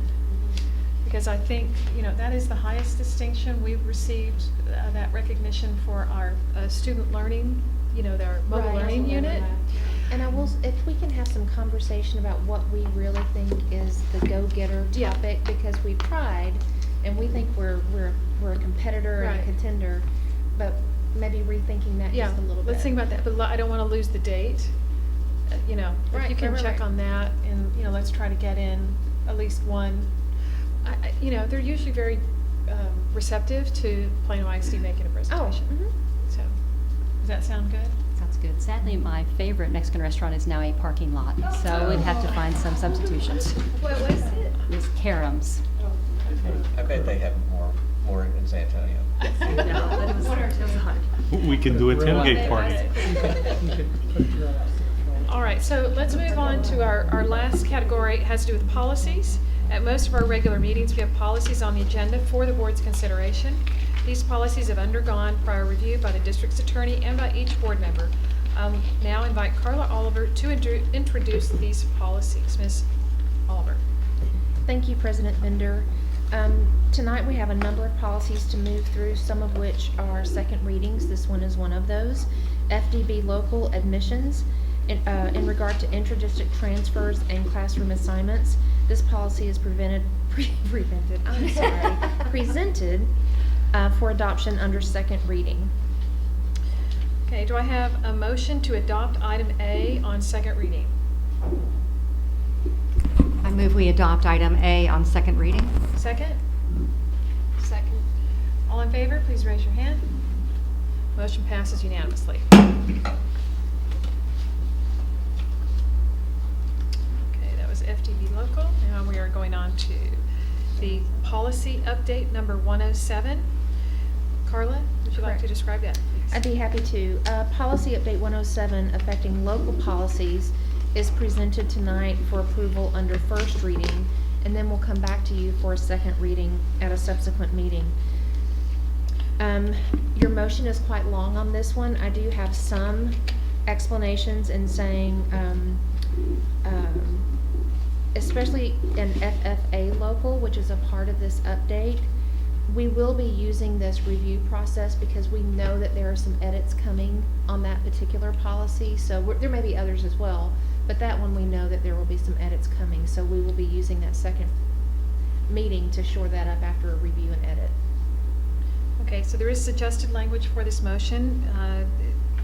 Because I think, that is the highest distinction we've received, that recognition for our student learning, their mobile learning unit. And I will, if we can have some conversation about what we really think is the go-getter Yeah. topic, because we've tried, and we think we're a competitor and a Right. contender, but maybe rethinking that Yeah, just a little bit. let's think about that, but I don't want to lose the date. You know, if Right, you can right, check right. on that, and, you know, let's try to get in at least one. You know, they're usually very receptive to Plano ISD making a presentation. mhm. So, does that sound good? Sounds good. Sadly, my favorite Mexican restaurant is now a parking lot, so we'd have to find some substitutions. What is it? It's Karam's. I bet they have more in San Antonio. We can do a tailgate party. All right, so let's move on to our last category. It has to do with policies. At most of our regular meetings, we have policies on the agenda for the board's consideration. These policies have undergone prior review by the district's attorney and by each board member. I'll now invite Carla Oliver to introduce these policies. Ms. Oliver. Thank you, President Bender. Tonight we have a number of policies to move through, some of which are second readings. This one is one of those. FDB local admissions. In regard to intra-district transfers and classroom assignments, this policy is presented for adoption under second reading. Okay, do I have a motion to adopt item A on second reading? I move we adopt item A on second reading. Second? Second. All in favor, please raise your hand. Motion passes unanimously. Okay, that was FDB local. Now we are going on to the policy update number 107. Carla, would you like to Correct. describe that, please? I'd be happy to. Policy Update 107 affecting local policies is presented tonight for approval under first reading, and then we'll come back to you for a second reading at a subsequent meeting. Your motion is quite long on this one. I do have some explanations in saying, especially in FFA local, which is a part of this update, we will be using this review process because we know that there are some edits coming on that particular policy. So there may be others as well, but that one we know that there will be some edits coming. So we will be using that second meeting to shore that up after a review and edit. Okay, so there is suggested language for this motion.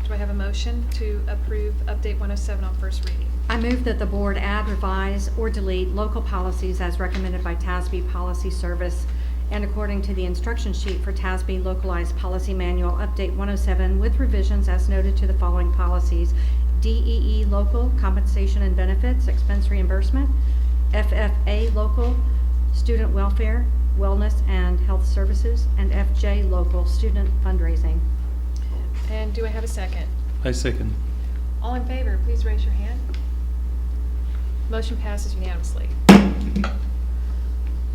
Do I have a motion to approve Update 107 on first reading? I move that the board add, revise, or delete local policies as recommended by TASB Policy Service and according to the instruction sheet for TASB Localized Policy Manual Update 107 with revisions as noted to the following policies: DEE Local, Compensation and Benefits, Expense Reimbursement; FFA Local, Student Welfare, Wellness and Health Services; and FJ Local, Student Fundraising. And do I have a second? I second. All in favor, please raise your hand. Motion passes unanimously.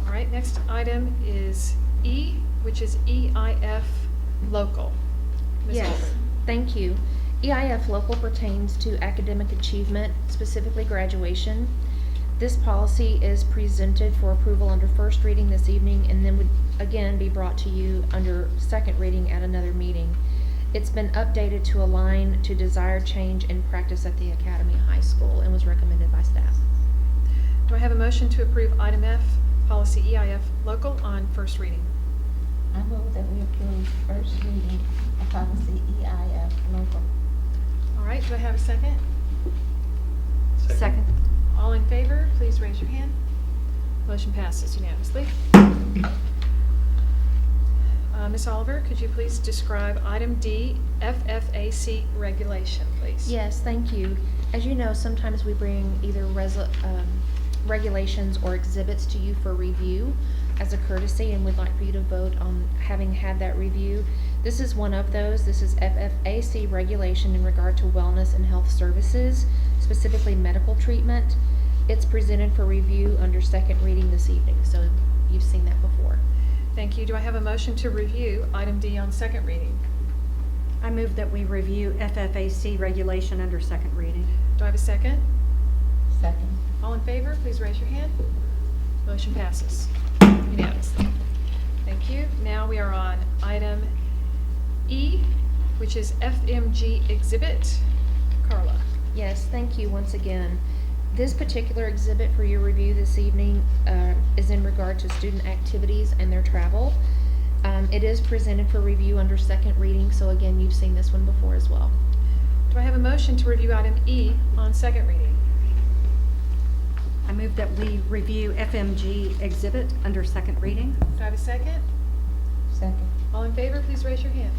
All right, next item is E, which is EIF local. Ms. Yes, Oliver. thank you. EIF local pertains to academic achievement, specifically graduation. This policy is presented for approval under first reading this evening and then would again be brought to you under second reading at another meeting. It's been updated to align to desired change in practice at the Academy High School and was recommended by staff. Do I have a motion to approve item F, policy EIF local, on first reading? I move that we approve first reading of policy EIF local. All right, do I have a second? Second. All in favor, please raise your hand. Motion passes unanimously. Ms. Oliver, could you please describe item D, FFAC regulation, please? Yes, thank you. As you know, sometimes we bring either regulations or exhibits to you for review as a courtesy, and we'd like for you to vote on having had that review. This is one of those. This is FFAC regulation in regard to wellness and health services, specifically medical treatment. It's presented for review under second reading this evening, so you've seen that before. Thank you. Do I have a motion to review item D on second reading? I move that we review FFAC regulation under second reading. Do I have a second? Second. All in favor, please raise your hand. Motion passes unanimously. Thank you. Now we are on item E, which is FMG exhibit. Carla. Yes, thank you once again. This particular exhibit for your review this evening is in regard to student activities and their travel. It is presented for review under second reading, so again, you've seen this one before as well. Do I have a motion to review item E on second reading? I move that we review FMG exhibit under second reading. Do I have a second? Second. All in favor, please raise your hand.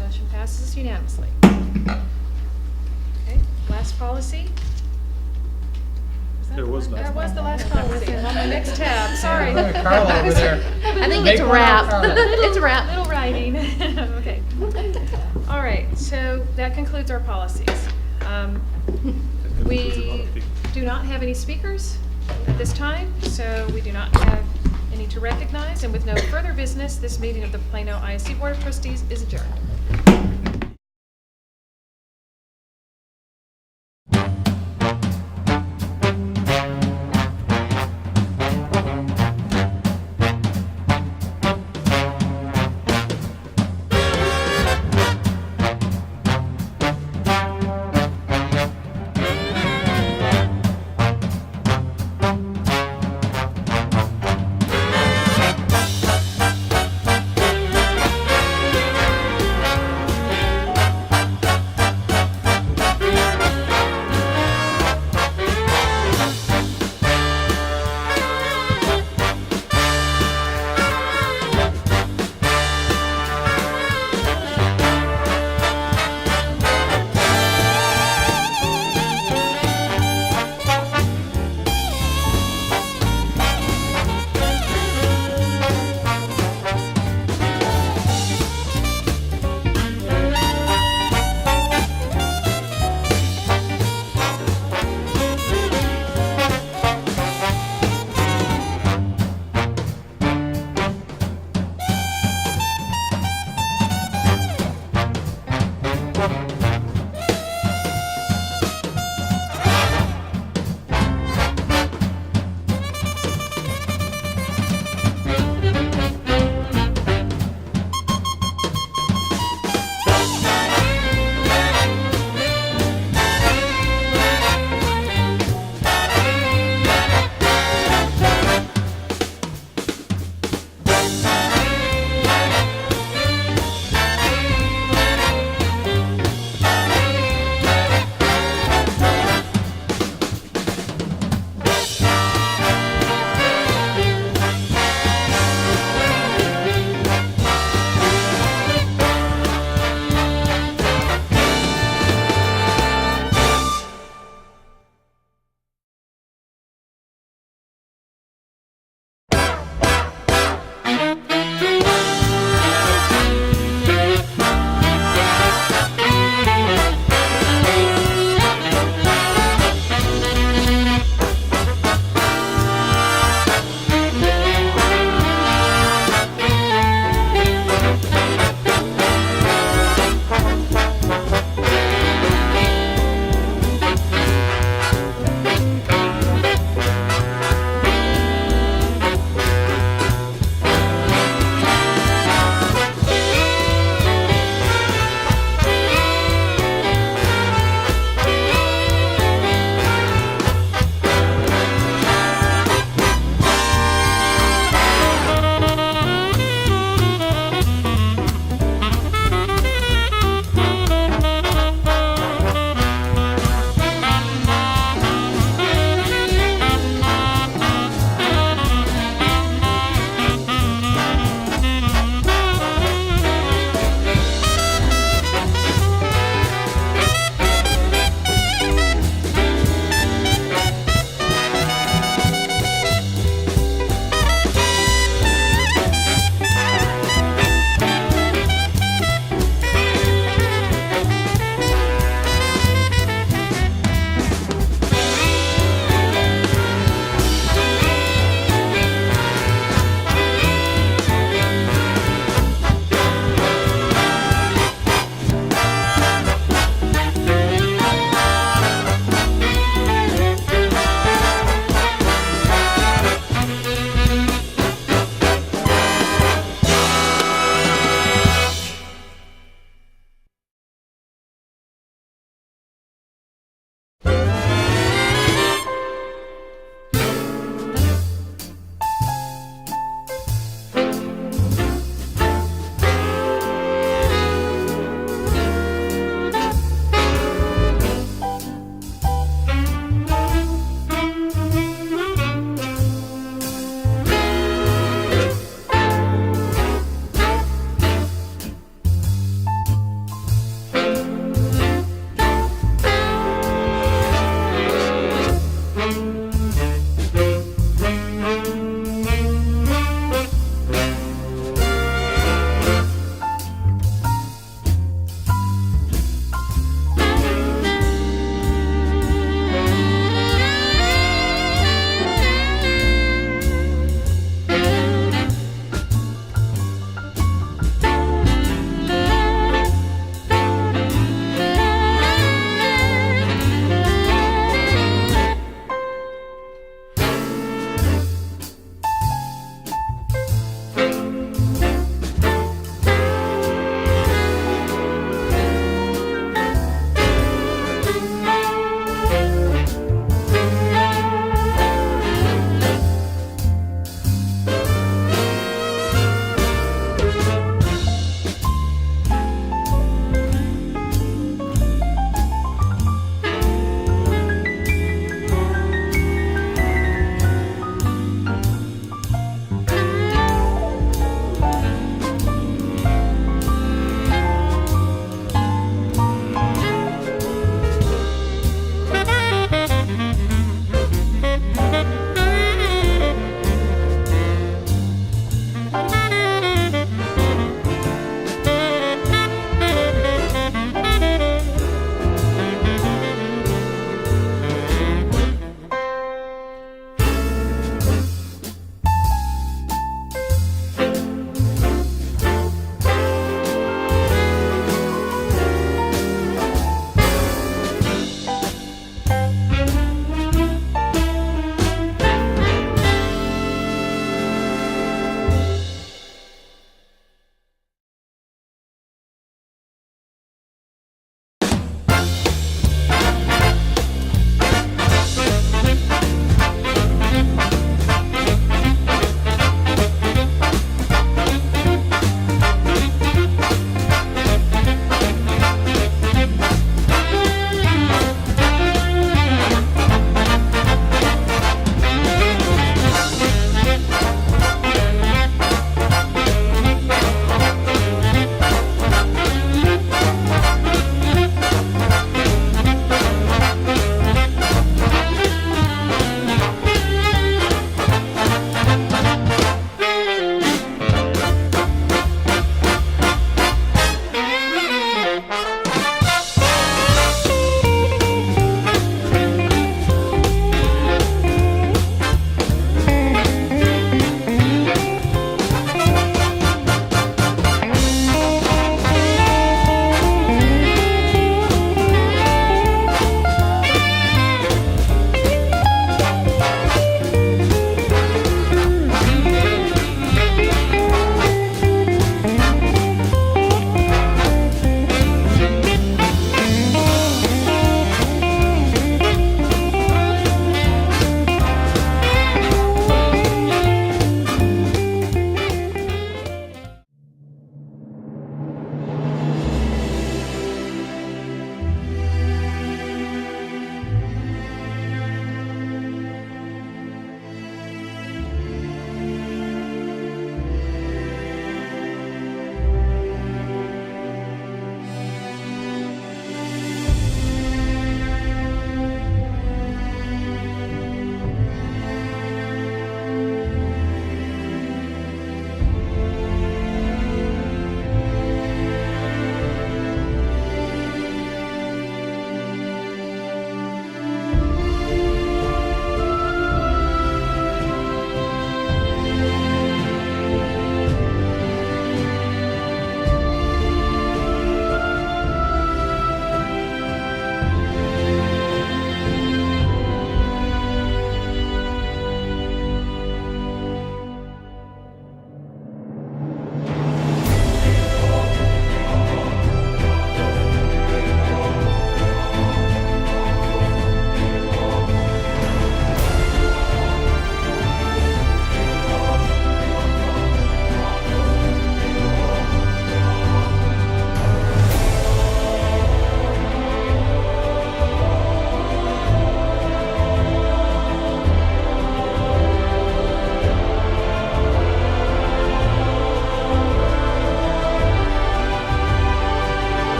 Motion passes unanimously. Okay, last policy. There was last That was the last policy. I'm on my next tab, sorry. Carla over there. I think Make it's a one wrap. on Carla. It's a wrap. Little writing. Okay. All right, so that concludes our policies. We do not have any speakers at this time, so we do not have any to recognize. And with no further business, this meeting of the Plano ISD Board of Trustees is adjourned. Thank you.